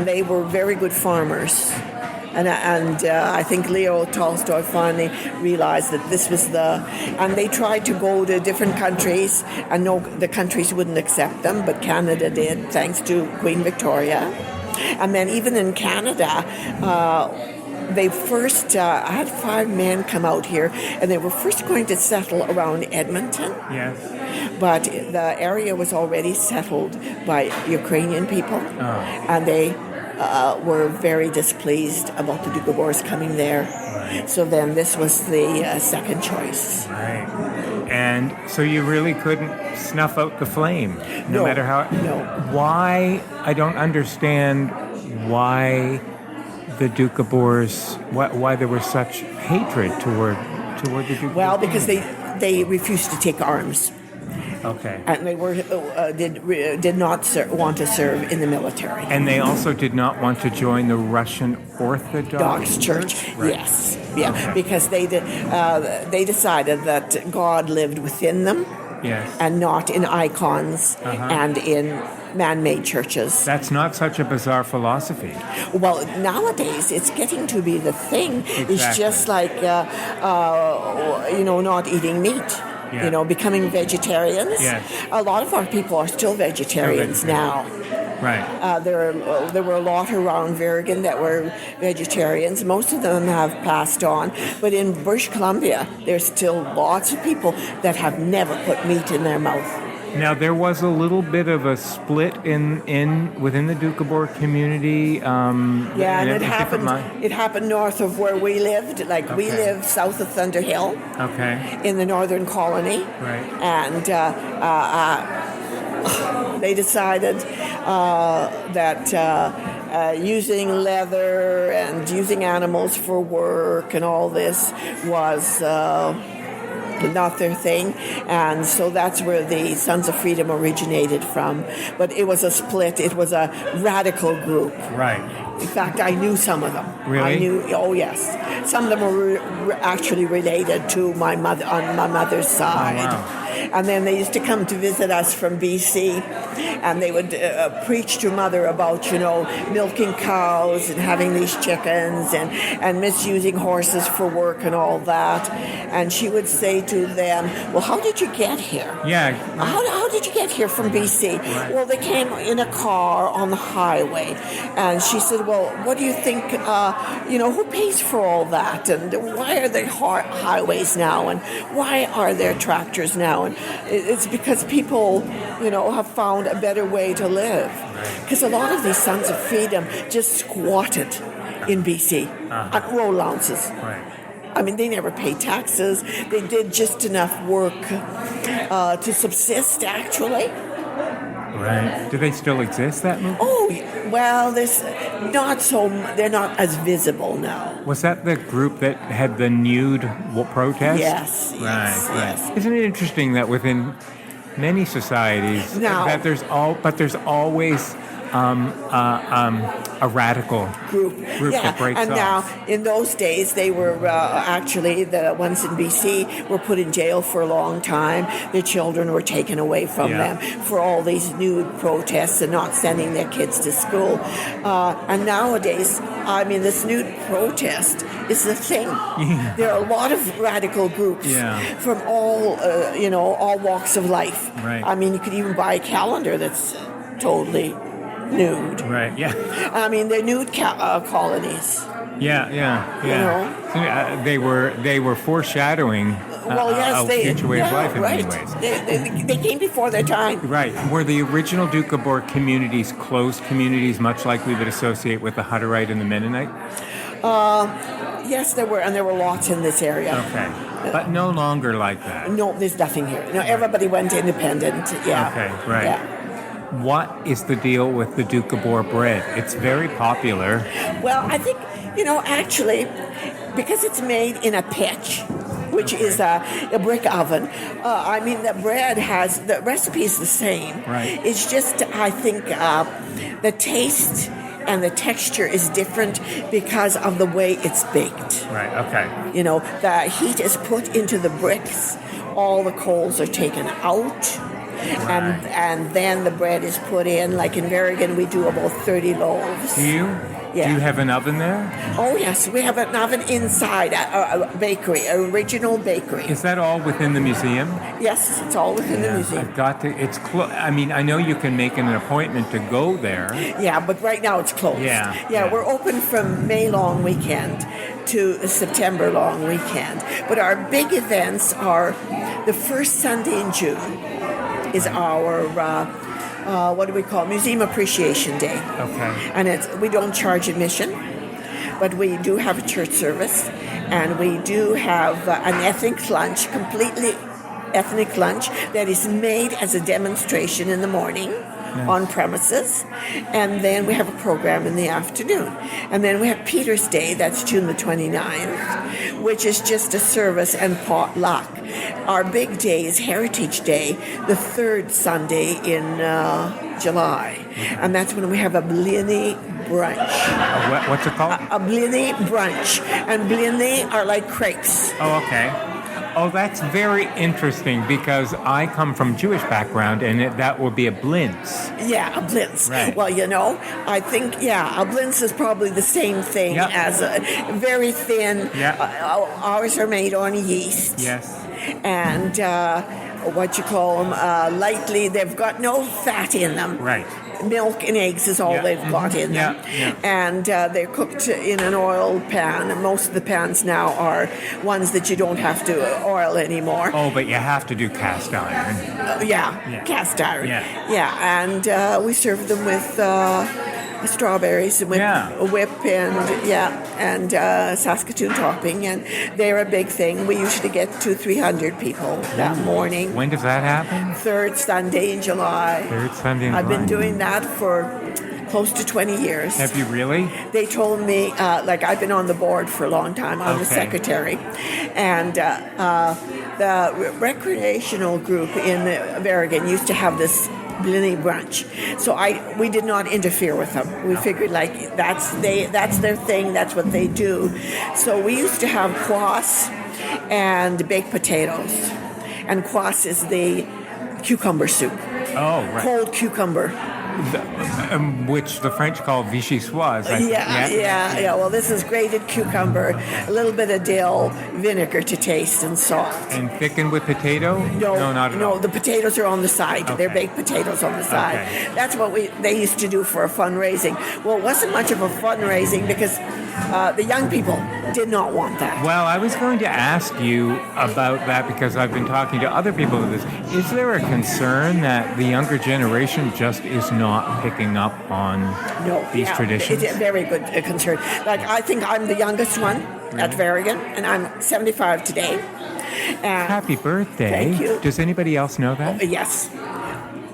they were very good farmers. And I think Leo Tolstoy finally realized that this was and they tried to go to different countries, and no, the countries wouldn't accept them, but Canada did, thanks to Queen Victoria. And then even in Canada, they first, I had 5 men come out here, and they were first going to settle around Edmonton. Yes. But the area was already settled by Ukrainian people, and they were very displeased about the Doukhobors coming there. Right. So then this was the second choice. Right. And so you really couldn't snuff out the flame, no matter how... No. Why? I don't understand why the Doukhobors, why there was such hatred toward the Doukhobors. Well, because they refused to take arms. Okay. And they were did not want to serve in the military. And they also did not want to join the Russian Orthodox Church? Right. Yes. Yeah. Okay. Because they decided that God lived within them. Yes. And not in icons and in man-made churches. That's not such a bizarre philosophy. Well, nowadays it's getting to be the thing. Exactly. It's just like not eating meat. Yeah. Becoming vegetarians. Yes. A lot of our people are still vegetarians now. Right. There were a lot around Verrigan that were vegetarians. Most of them have passed on. But in British Columbia, there's still lots of people that have never put meat in their mouth. Now, there was a little bit of a split within the Doukhobor community. And it happened north of where we lived. We live south of Thunder Hill. Okay. In the northern colony. Right. And they decided that using leather and using animals for work and all this was not their thing, and so that's where the Sons of Freedom originated from. But it was a split. It was a radical group. Right. In fact, I knew some of them. Really? Oh yes. Some of them were actually related to my mother on my mother's side. Oh, wow. And then they used to come to visit us from BC, and they would preach to Mother about, milking cows and having these chickens and misusing horses for work and all that. And she would say to them, well, how did you get here? Yeah. How did you get here from BC? Right. Well, they came in a car on the highway. And she said, well, what do you think, who pays for all that? And why are there highways now? And why are there tractors now? And it's because people, have found a better way to live. Because a lot of these Sons of Freedom just squatted in BC on roll allowances. Right. I mean, they never paid taxes. They did just enough work to subsist, actually. Right. Do they still exist, that movement? Oh, well, they're not as visible now. Was that the group that had the nude protest? Yes. Right. Isn't it interesting that within many societies that there's always a radical group that breaks and off. Now, in those days, they were actually, the ones in BC were put in jail for a long time. Their children were taken away from them for all these nude protests and not sending their kids to school. And nowadays, this nude protest is the thing. Yeah. There are a lot of radical groups from all walks of life. Right. You could even buy a calendar that's totally nude. Right, yeah. They're nude colonies. Yeah. You know? They were foreshadowing a future way of life in many ways. They came before their time. Right. Were the original Doukhobor communities closed communities, much like we would associate with the Hutterite and the Mennonite? Yes, there were, and there were lots in this area. Okay. But no longer like that. No, there's nothing here. No, everybody went independent. Yeah. Okay, right. Yeah. What is the deal with the Doukhobor bread? It's very popular. Well, I think, actually, because it's made in a pitch, which is a brick oven, the bread the recipe is the same. Right. It's just, I think, the taste and the texture is different because of the way it's baked. Right, okay. The heat is put into the bricks, all the coals are taken out. Right. And then the bread is put in. Like in Berrigan, we do about 30 loaves. Do you? Yeah. Do you have an oven there? Oh, yes. We have an oven inside a bakery, an original bakery. Is that all within the museum? Yes, it's all within the museum. I've got to. It's close. I know you can make an appointment to go there. Yeah, but right now it's closed. Yeah. We're open from May long weekend to September long weekend. But our big events are the first Sunday in June is our what do we call it? Museum Appreciation Day. Okay. And we don't charge admission, but we do have a church service, and we do have an ethnic lunch, completely ethnic lunch that is made as a demonstration in the morning. Nice. On premises, and then we have a program in the afternoon, and then we have Peter's Day, that's June the 29th, which is just a service and potluck. Our big day is Heritage Day, the third Sunday in July, and that's when we have a bliני brunch. What's it called? A bliני brunch, and bliני are like crepes. Oh, okay. Oh, that's very interesting because I come from Jewish background, and that will be a blintz. Yeah, a blintz. Right. Well, I think, a blintz is probably the same thing as a very thin. Yeah. Ours are made on yeast. Yes. And lightly, they've got no fat in them. Right. Milk and eggs is all they've got in them. Yeah. And they're cooked in an oil pan. And most of the pans now are ones that you don't have to oil anymore. Oh, but you have to do cast iron. Cast iron. Yeah. And we serve them with strawberries and whip and Saskatoon topping, and they're a big thing. We usually get 200-300 people that morning. When does that happen? Third Sunday in July. Third Sunday in July. I've been doing that for close to 20 years. Have you really? They told me, I've been on the board for a long time. I'm the secretary. And the recreational group in Berrigan used to have this bliני brunch. So we did not interfere with them. We figured that's their thing, that's what they do. So we used to have kwas and baked potatoes. And kwas is the cucumber soup. Oh, right. Cold cucumber. Which the French call vichyssoise. Yeah. Well, this is grated cucumber, a little bit of dill, vinegar to taste, and salt. And thickened with potato? No, not at all. No, the potatoes are on the side. Okay. They're baked potatoes on the side. Okay. That's what they used to do for a fundraising. Well, it wasn't much of a fundraising because the young people did not want that. Well, I was going to ask you about that because I've been talking to other people about this. Is there a concern that the younger generation just is not picking up on these traditions? It's a very good concern. I think I'm the youngest one at Berrigan, and I'm 75 today. Happy birthday. Thank you. Does anybody else know that? Yes.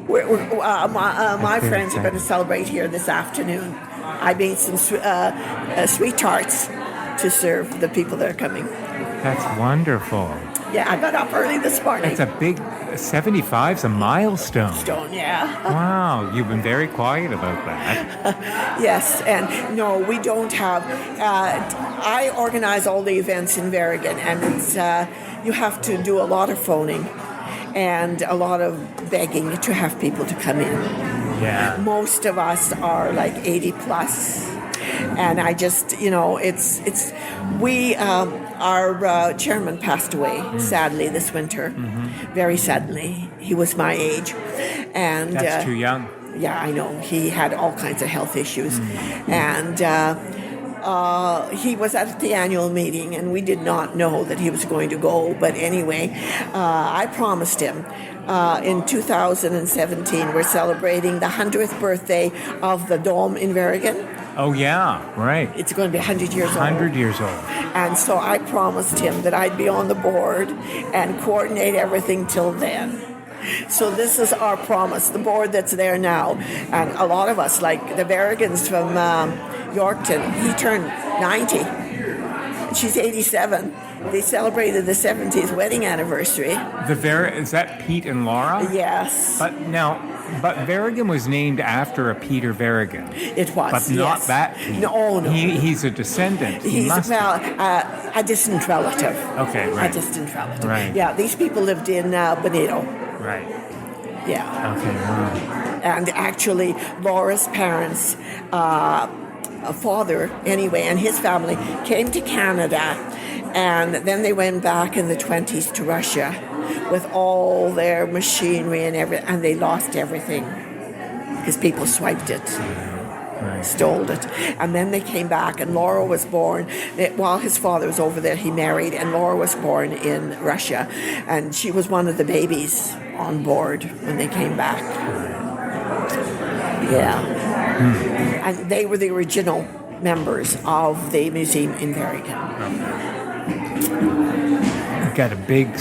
My friends are going to celebrate here this afternoon. I made some sweet tarts to serve the people that are coming. That's wonderful. Yeah, I got up early this morning. It's a big 75's a milestone. Wow, you've been very quiet about that. Yes, and no, we don't have. I organize all the events in Berrigan, and it's you have to do a lot of phoning and a lot of begging to have people to come in. Yeah. Most of us are 80 plus. And I just, our chairman passed away, sadly, this winter. Mm-hmm. Very suddenly. He was my age. And that's too young. Yeah, I know. He had all kinds of health issues. Mm-hmm. And He was at the annual meeting, and we did not know that he was going to go. But anyway, I promised him in 2017, we're celebrating the 100th birthday of the Dome in Berrigan. Oh, yeah, right. It's going to be 100 years old. 100 years old. And so I promised him that I'd be on the board and coordinate everything till then. So this is our promise, the board that's there now. And a lot of us, like the Berrigans from Yorkton, he turned 90. She's 87. They celebrated the 70th wedding anniversary. Is that Pete and Laura? Yes. But Berrigan was named after a Peter Berrigan. It was, but not that Pete. No. He's a descendant. He's a distant relative. Okay, right. A distant relative. Right. Yeah, these people lived in Bonito. Right. Yeah. Okay. Wow. And actually, Laura's parents, father anyway, and his family came to Canada, and then they went back in the 20s to Russia with all their machinery and everything, and they lost everything because people swiped it. Right. Stole it. And then they came back, and Laura was born. While his father was over there, he married, and Laura was born in Russia. And she was one of the babies on board when they came back. Yeah. And they were the original members of the museum in Berrigan. We've got a big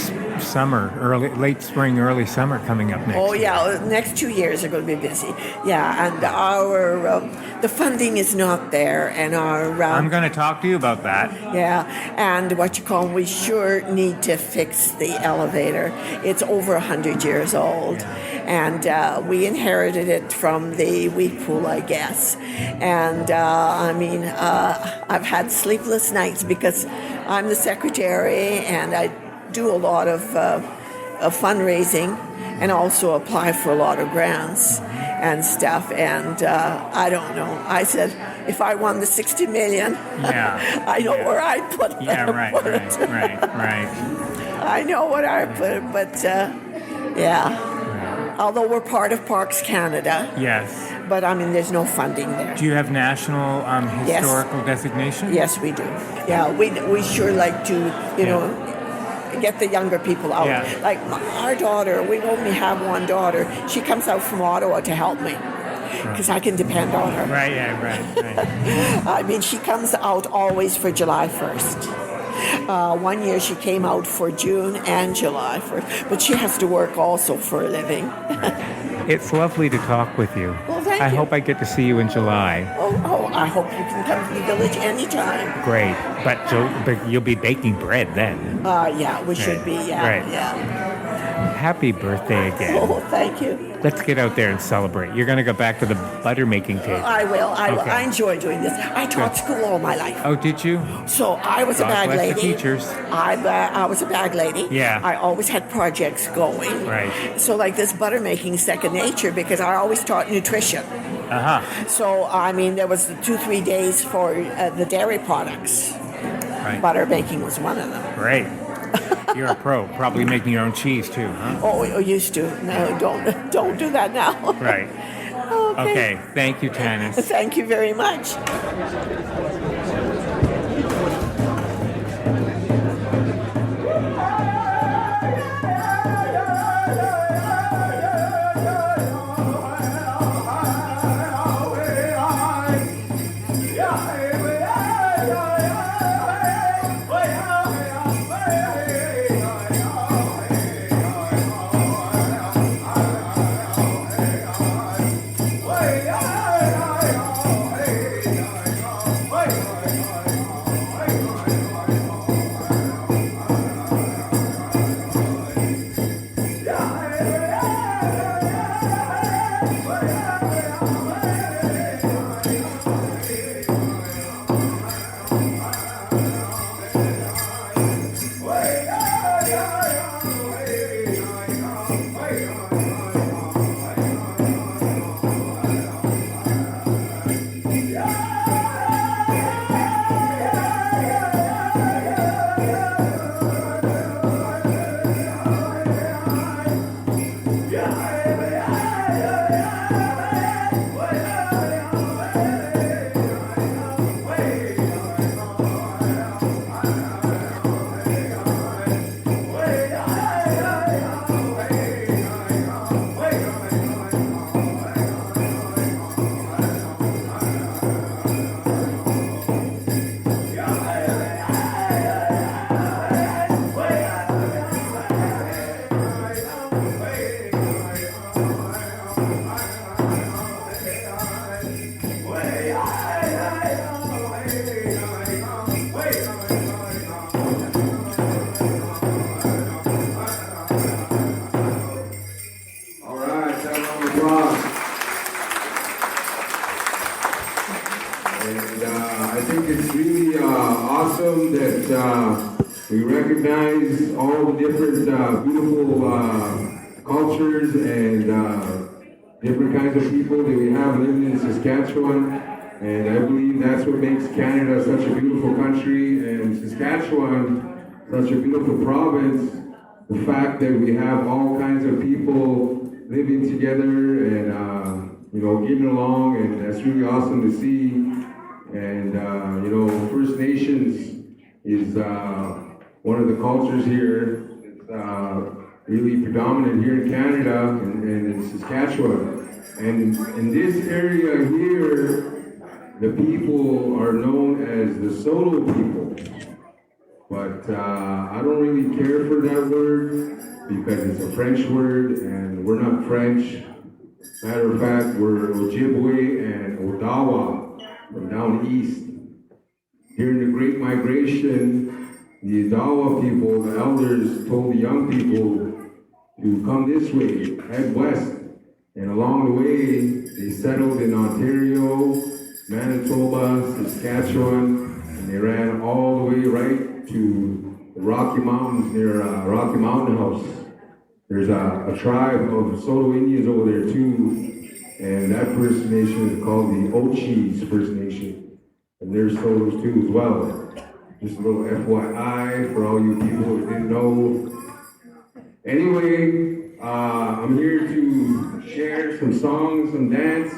late spring, early summer coming up next. Oh yeah, the next 2 years are going to be busy. Yeah, and our the funding is not there, and our I'm going to talk to you about that. Yeah, and we sure need to fix the elevator. It's over 100 years old, and we inherited it from the wheat pool, I guess. And I've had sleepless nights because I'm the secretary, and I do a lot of fundraising and also apply for a lot of grants and stuff. And I don't know. I said, if I won the $60 million, I know where I'd put it. Yeah, right. I know what I'd put it, but although we're part of Parks Canada. Yes. But there's no funding there. Do you have national historical designation? Yes, we do. Yeah, we sure like to, get the younger people out. Yeah. Like our daughter, we only have one daughter. She comes out from Ottawa to help me because I can depend on her. Right. She comes out always for July 1st. 1 year she came out for June and July 1st, but she has to work also for a living. It's lovely to talk with you. Well, thank you. I hope I get to see you in July. Oh, I hope you can come to the village anytime. Great. But you'll be baking bread then. We should be, Right. Yeah. Happy birthday again. Oh, thank you. Let's get out there and celebrate. You're going to go back to the butter making table. I will. Okay. I enjoy doing this. I taught school all my life. Oh, did you? So I was a bag God bless lady. the teachers. I was a bag lady. Yeah. I always had projects going. Right. So like this butter making is second nature because I always taught nutrition. Uh-huh. So, there was the 2-3 days for the dairy products. Right. Butter making was one of them. Great. You're a pro. Probably making your own cheese too, huh? Oh, used to. No, don't do that now. Right. Okay. Thank you, Tanis. Thank you very much. Hey! We recognize all the different beautiful cultures and different kinds of people that we have living in Saskatchewan. And I believe that's what makes Canada such a beautiful country and Saskatchewan such a beautiful province. The fact that we have all kinds of people living together and getting along, and that's really awesome to see. And First Nations is one of the cultures here that's really predominant here in Canada and in Saskatchewan. And in this area here, the people are known as the Solo people. But I don't really care for that word because it's a French word and we're not French. Matter of fact, we're Ojibwe and Odawa from down east. During the Great Migration, the Odawa people, the elders, told the young people to come this way, head west. And along the way, they settled in Ontario, Manitoba, Saskatchewan, and they ran all the way right to the Rocky Mountains near Rocky Mountain House. There's a tribe of Solo Indians over there too, and that First Nation is called the Ochis First Nation, and they're Solos too as well. Just a little FYI for all you people who didn't know. Anyway, I'm here to share some songs, some dance,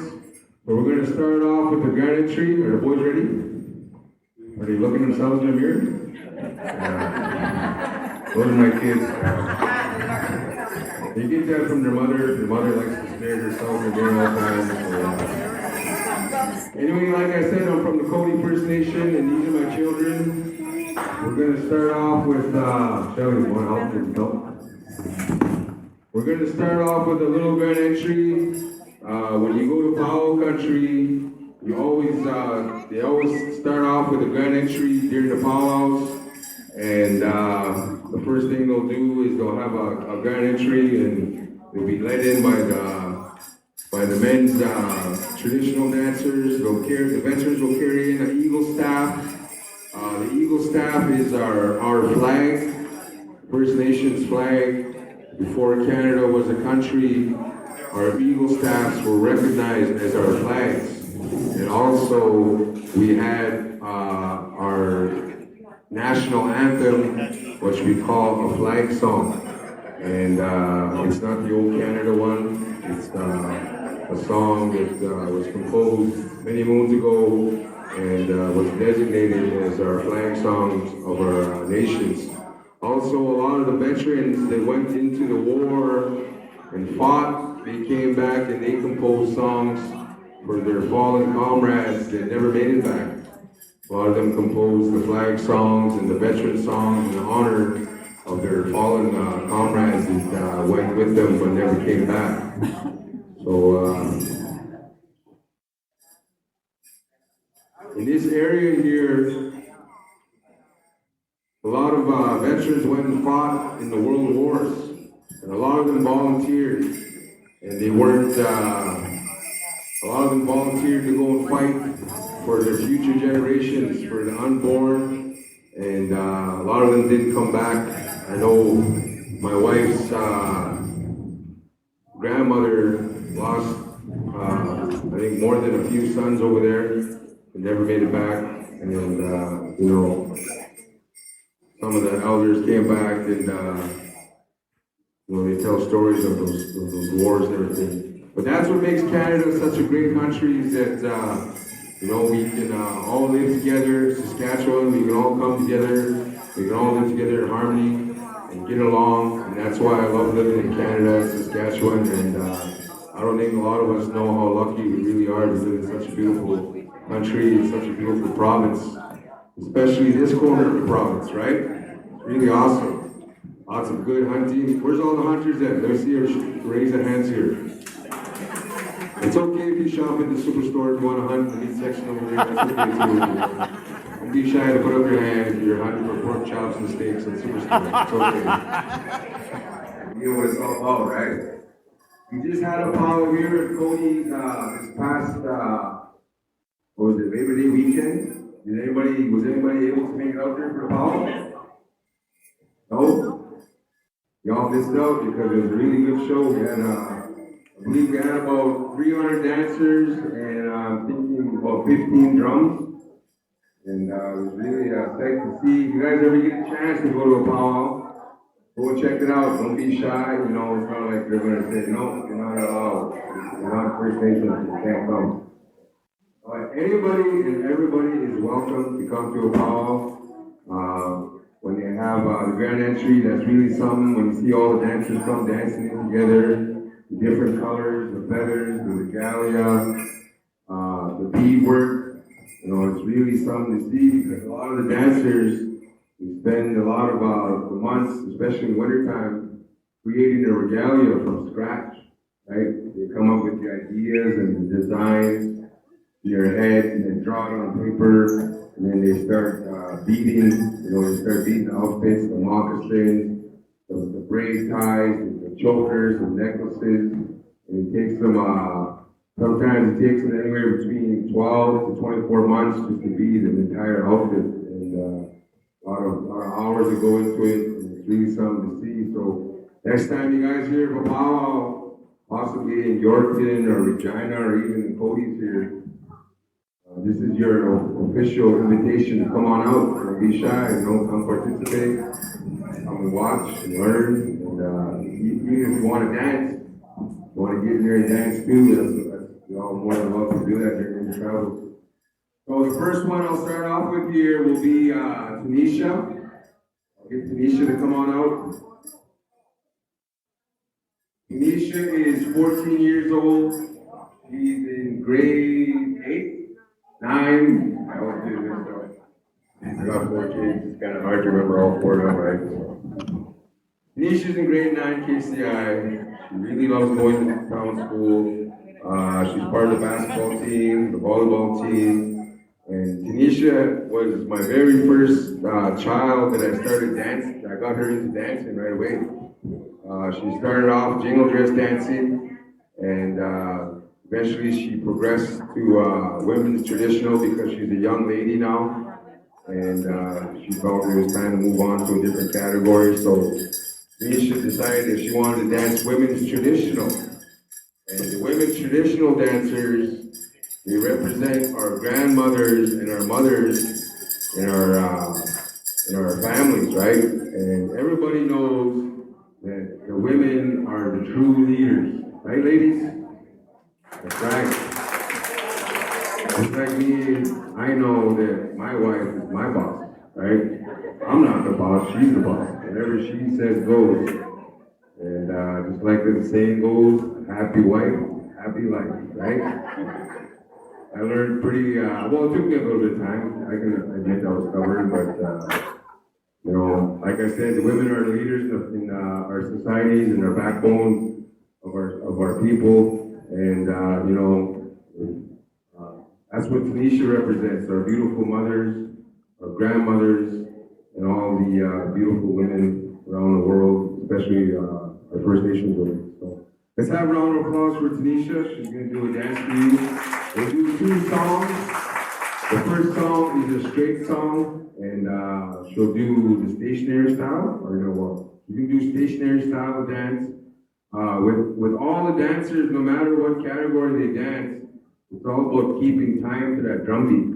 but we're going to start off with the granite tree. Are the boys ready? Are they looking themselves in the mirror? Those are my kids. They get that from their mother. Their mother likes to stare herself in the mirror all the time. Anyway, like I said, I'm from the Cody First Nation, and these are my children. We're going to start off with, Shelly, one help. We're going to start off with a little grand entry. When you go to Powell country, they always start off with a grand entry during the powwows. And the first thing they'll do is they'll have a grand entry, and they'll be led in by the men's traditional dancers. The veterans will carry in an eagle staff. The eagle staff is our flag, First Nations flag. Before Canada was a country, our eagle staffs were recognized as our flags. And also, we had our national anthem, which we call a flag song. And it's not the old Canada one. It's a song that was composed many moons ago and was designated as our flag songs of our nations. Also, a lot of the veterans that went into the war and fought, they came back and they composed songs for their fallen comrades that never made it back. A lot of them composed the flag songs and the veteran songs in honor of their fallen comrades that went with them but never came back. So, in this area here, a lot of veterans went and fought in the world wars, and a lot of them volunteered, and they weren't, a lot of them volunteered to go and fight for their future generations, for the unborn, and a lot of them didn't come back. I know my wife's grandmother lost, I think, more than a few sons over there, and never made it back, and some of the elders came back and they tell stories of those wars and everything. But that's what makes Canada such a great country, is that we can all live together. Saskatchewan, we can all come together. We can all live together in harmony and get along. And that's why I love living in Canada, Saskatchewan. And I don't think a lot of us know how lucky we really are to live in such a beautiful country, such a beautiful province. Especially this corner of the province, right? It's really awesome. Lots of good hunting. Where's all the hunters at? Let me see her raise their hands here. It's okay if you shop at the superstore if you want to hunt in the meat section over there. That's okay too. Don't be shy to put up your hand if you're hunting for pork chops and steaks at the superstore. It's okay. You know what it's all about, right? We just had a powwow here at Cody this past, Labor Day weekend. Was anybody able to make it out there for the powwow? No? Y'all missed out because it was a really good show. We had, I believe we had about 300 dancers and I'm thinking about 15 drums. And it was really exciting to see. If you guys ever get a chance to go to a powwow, go check it out. Don't be shy. You know, it's not like they're going to say, no, you're not allowed. You're not First Nation. You can't come. Anybody and everybody is welcome to come to a powwow. When they have the grand entry, that's really something. When you see all the dancers come dancing together, the different colors, the feathers, the regalia, the beadwork, you know, it's really something to see because a lot of the dancers, we spend a lot of the months, especially in wintertime, creating the regalia from scratch, right? They come up with the ideas and the designs in their head and then draw it on paper. And then they start beading, you know, they start beading the outfits, the moccasins, the braid ties, the chokers, the necklaces. And it takes them, sometimes it takes them anywhere between 12 to 24 months just to bead an entire outfit. And a lot of hours that go into it, and it's really something to see. So next time you guys hear of a powwow, possibly in Yorkton or Regina or even in Cody's here, this is your official invitation to come on out. Don't be shy, you know, come participate, come and watch and learn. And even if you want to dance, you want to get in there and dance too, you're all more than welcome to do that during your travels. So the first one I'll start off with here will be Tanisha. I'll get Tanisha to come on out. Tanisha is 14 years old. She's in grade 8. 9, I always do this, so I got 4 kids, it's kind of hard to remember all 4 of them, right? Tanisha's in grade 9 KCI. She really loves going to town school. She's part of the basketball team, the volleyball team. And Tanisha was my very first child that I started dancing. I got her into dancing right away. She started off jingle dress dancing, and eventually she progressed to women's traditional because she's a young lady now, and she felt it was time to move on to a different category. So Tanisha decided that she wanted to dance women's traditional. And the women's traditional dancers, they represent our grandmothers and our mothers in our families, right? And everybody knows that the women are the true leaders, right, ladies? That's right. Just like me, I know that my wife is my boss, right? I'm not the boss, she's the boss. Whatever she says goes. And just like the saying goes, happy wife, happy life, right? I learned pretty, well, it took me a little bit of time. I can admit I was stubborn, but, you know, like I said, the women are the leaders in our societies and our backbone of our people. And, you know, that's what Tanisha represents, our beautiful mothers, our grandmothers, and all the beautiful women around the world, especially our First Nations women. So let's have a round of applause for Tanisha. She's going to do a dance for you. We'll do 2 songs. The first song is a straight song, and she'll do the stationary style, or you know what? You can do stationary style dance. With all the dancers, no matter what category they dance, it's all about keeping time to that drum beat.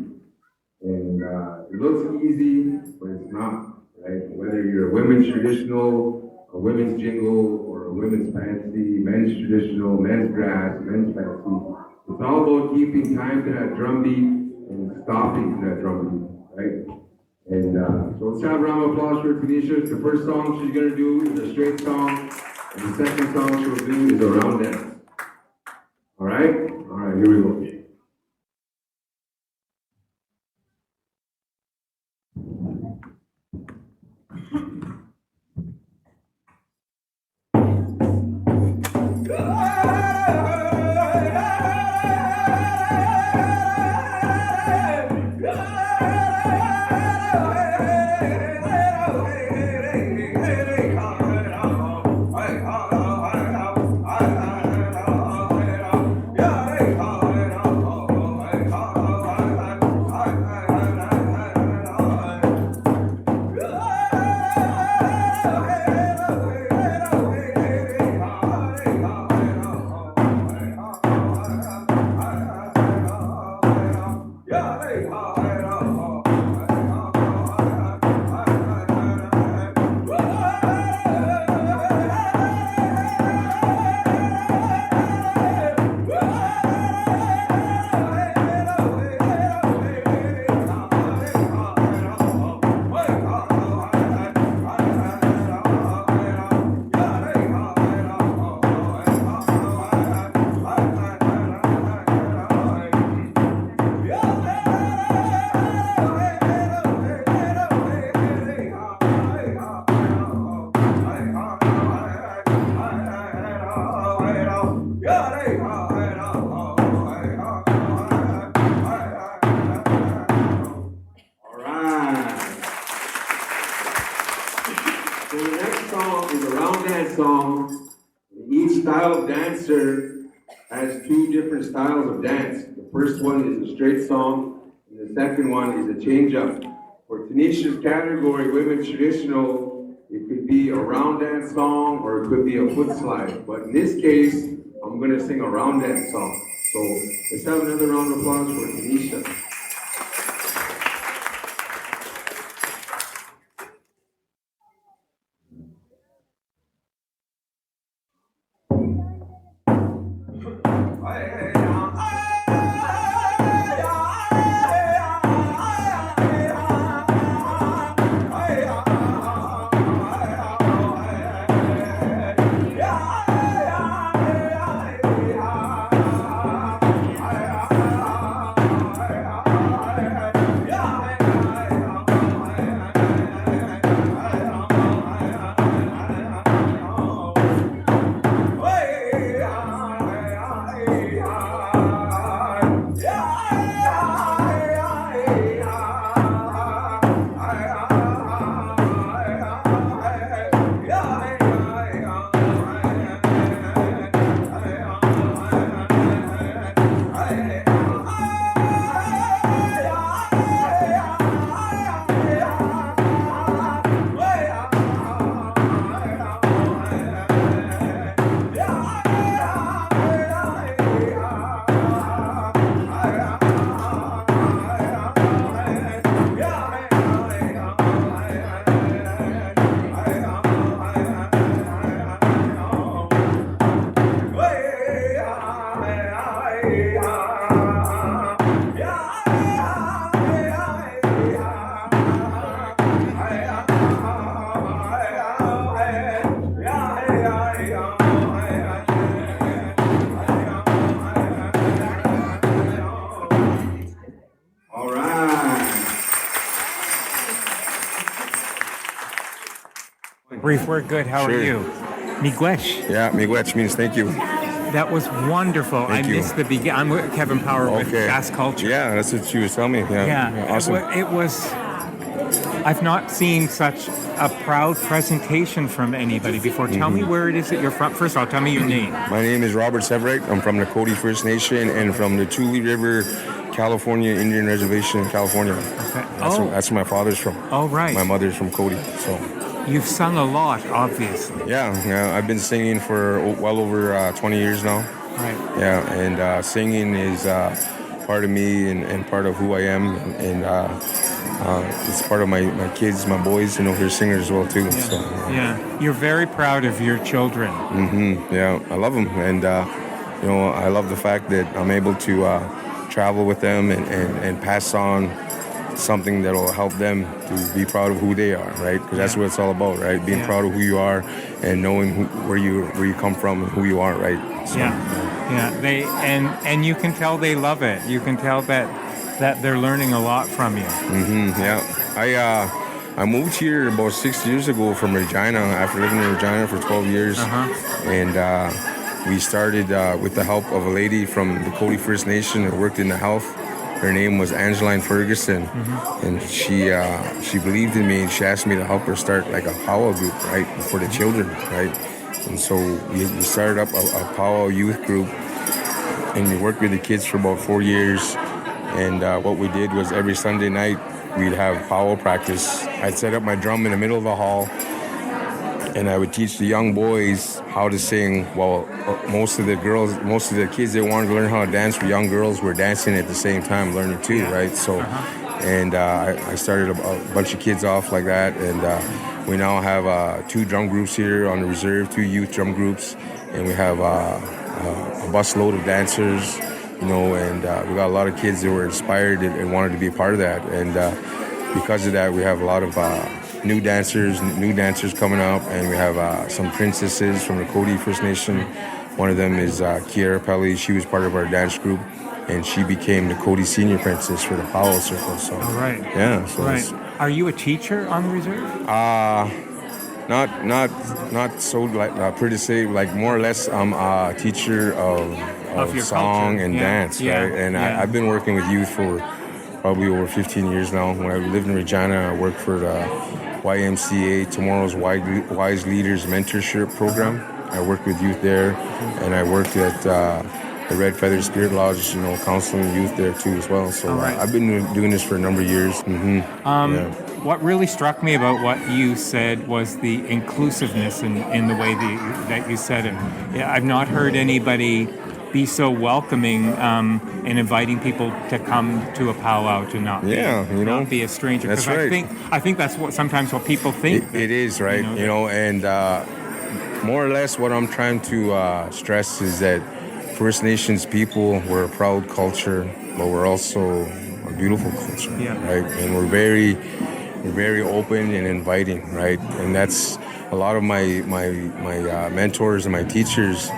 And it looks easy, but it's not, right? Whether you're a women's traditional, a women's jingle, or a women's fancy, men's traditional, men's grass, men's fancy, it's all about keeping time to that drum beat and stopping to that drum beat, right? And so let's have a round of applause for Tanisha. The first song she's going to do is a straight song. And the second song she'll do is a round dance. All right? All right, here we go. So the next song is a round dance song. Each style of dancer has two different styles of dance. The first one is a straight song, and the second one is a change-up. For Tanisha's category, women's traditional, it could be a round dance song or it could be a foot slide. But in this case, I'm going to sing a round dance song. So let's have another round of applause for Tanisha. Brief, we're good. How are you? Miigwech. Yeah, miigwech means thank you. That was wonderful. Thank you. Missed the beginning. I'm with Kevin Power with Sask Culture. Yeah, that's what she was telling me. Yeah. Awesome. It was. I've not seen such a proud presentation from anybody before. Tell me where it is that you're from. First of all, tell me your name. My name is Robert Severett. I'm from the Cody First Nation and from the Tule River, California Indian Reservation in California. Okay. That's where my father's from. Oh, right. My mother's from Cody. So. You've sung a lot, obviously. Yeah. I've been singing for well over 20 years now. Right. Yeah, and singing is part of me and part of who I am, and it's part of my kids, my boys, they're singers as well too. Yeah. So, yeah. You're very proud of your children. Yeah, I love them, and I love the fact that I'm able to travel with them and pass on something that will help them to be proud of who they are, right? Because that's what it's all about, right? Being proud of who you are and knowing where you come from and who you are, right? So, They and you can tell they love it. You can tell that they're learning a lot from you. I moved here about 6 years ago from Regina after living in Regina for 12 years, and we started with the help of a lady from the Cody First Nation that worked in the health. Her name was Angeline Ferguson, and she believed in me, and she asked me to help her start like a powwow group, right, for the children, right? And so we started up a powwow youth group, and we worked with the kids for about 4 years. And what we did was every Sunday night we'd have powwow practice. I'd set up my drum in the middle of the hall, and I would teach the young boys how to sing while most of the kids that wanted to learn how to dance were young girls were dancing at the same time, learning too, right? So, and I started a bunch of kids off like that, and we now have 2 drum groups here on the reserve, 2 youth drum groups, and we have a bus load of dancers, and we got a lot of kids that were inspired and wanted to be a part of that, and because of that, we have a lot of new dancers coming up, and we have some princesses from the Cody First Nation. One of them is Kiara Pelly. She was part of our dance group, and she became the Cody Senior Princess for the powwow circle. So, all right. Yeah. So right. Are you a teacher on the reserve? Not so like pretty say like more or less. I'm a teacher of your song culture. and dance, right? And I've been working with youth for probably over 15 years now. When I lived in Regina, I worked for the YMCA, Tomorrow's Wise Leaders Mentorship Program. I worked with youth there, and I worked at the Red Feather Spirit Lodge, counseling youth there too as well. So I've been doing this for a number of years. What really struck me about what you said was the inclusiveness in the way that you said it. I've not heard anybody be so welcoming and inviting people to come to a powwow to not be a stranger. That's right. I think that's sometimes what people think. It is, right? And more or less what I'm trying to stress is that First Nations people, we're a proud culture, but we're also a beautiful culture, right? And we're very open and inviting, right? And that's a lot of my mentors and my teachers.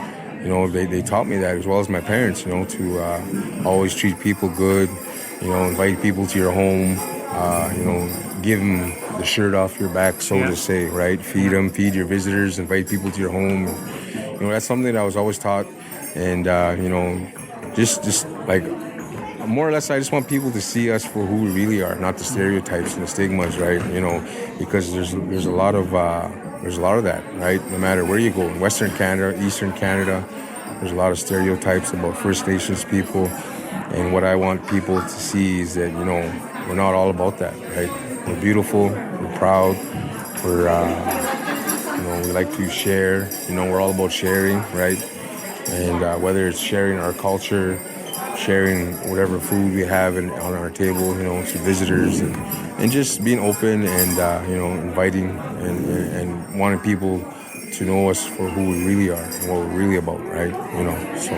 They taught me that, as well as my parents. To always treat people good. Invite people to your home. Give them the shirt off your back, so to say, right? Feed them, feed your visitors, invite people to your home. That's something that I was always taught. And, just like, more or less, I just want people to see us for who we really are, not the stereotypes and the stigmas, right? Because there's a lot of that, right? No matter where you go, in Western Canada, Eastern Canada, there's a lot of stereotypes about First Nations people. And what I want people to see is that, we're not all about that, right? We're beautiful, we're proud, we're, we like to share, we're all about sharing, right? And whether it's sharing our culture, sharing whatever food we have on our table, to visitors, and just being open and, inviting and wanting people to know us for who we really are and what we're really about, right? So.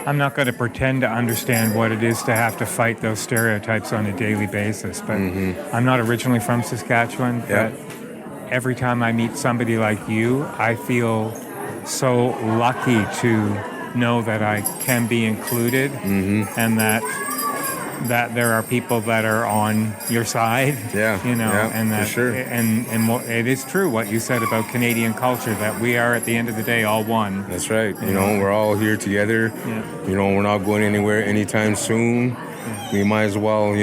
I'm not going to pretend to understand what it is to have to fight those stereotypes on a daily basis, but I'm not originally from Saskatchewan, but every time I meet somebody like you, I feel so lucky to know that I can be included and that there are people that are on your side, and that, for sure. and it is true what you said about Canadian culture, that we are at the end of the day all one. That's right. We're all here together. We're not going anywhere anytime soon. We might as well,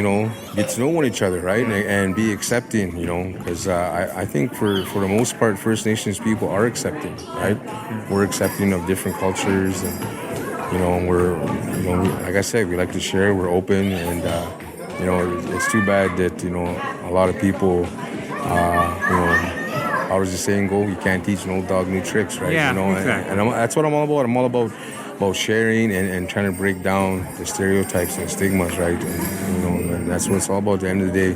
get to know each other, right? And be accepting, because I think for the most part, First Nations people are accepting, right? We're accepting of different cultures, and we're, like I said, we like to share. We're open, and it's too bad that a lot of people, how does the saying go? You can't teach an old dog new tricks, right? Exactly. And that's what I'm all about. I'm all about sharing and trying to break down the stereotypes and stigmas, right? And that's what it's all about. At the end of the day,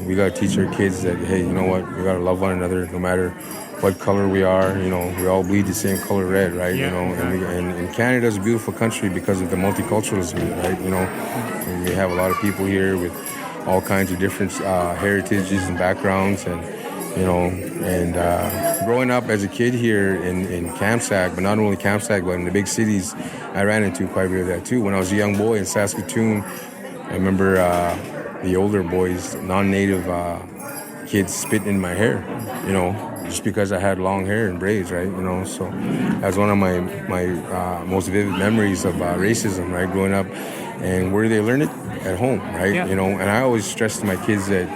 we got to teach our kids that, hey, you know what? We got to love one another no matter what color we are. We all bleed the same color red, right? And Canada's a beautiful country because of the multiculturalism, right? And we have a lot of people here with all kinds of different heritages and backgrounds, and growing up as a kid here in Kamsack, but not only Kamsack, but in the big cities, I ran into quite a bit of that too. When I was a young boy in Saskatoon, I remember the older boys, non-native kids spitting in my hair, just because I had long hair and braids, right? So that was one of my most vivid memories of racism, right? Growing up, and where they learn it at home, right? And I always stress to my kids that,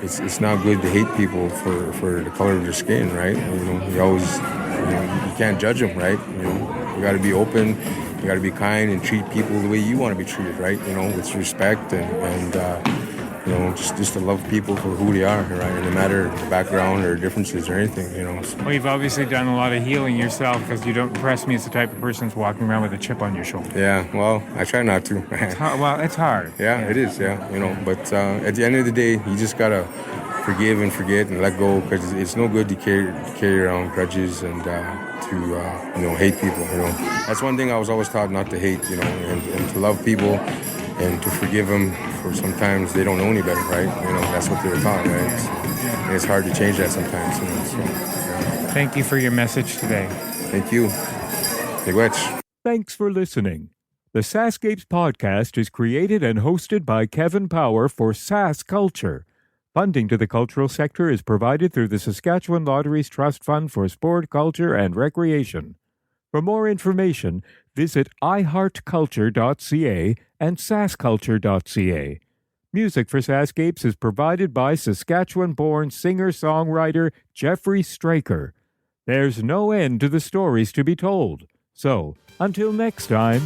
it's not good to hate people for the color of their skin, right? You always, you can't judge them, right? You got to be open, you got to be kind, and treat people the way you want to be treated, right? With respect and just to love people for who they are, right? And no matter the background or differences or anything, So. Well, you've obviously done a lot of healing yourself, because you don't impress me as the type of person who's walking around with a chip on your shoulder. Yeah, well, I try not to. It's hard. Yeah, it is, But at the end of the day, you just got to forgive and forget and let go, because it's no good to carry around grudges and to hate people. That's one thing I was always taught, not to hate, and to love people and to forgive them for sometimes they don't know any better, right? That's what they were taught, right? And it's hard to change that sometimes. Thank you for your message today. Thank you. Thanks for listening. The SaskScapes podcast is created and hosted by Kevin Power for Sask Culture. Funding to the cultural sector is provided through the Saskatchewan Lotteries Trust Fund for Sport, Culture and Recreation. For more information, visit iHeartCulture.ca and SaskCulture.ca. Music for SaskScapes is provided by Saskatchewan-born singer-songwriter Jeffrey Straker. There's no end to the stories to be told. So, until next time...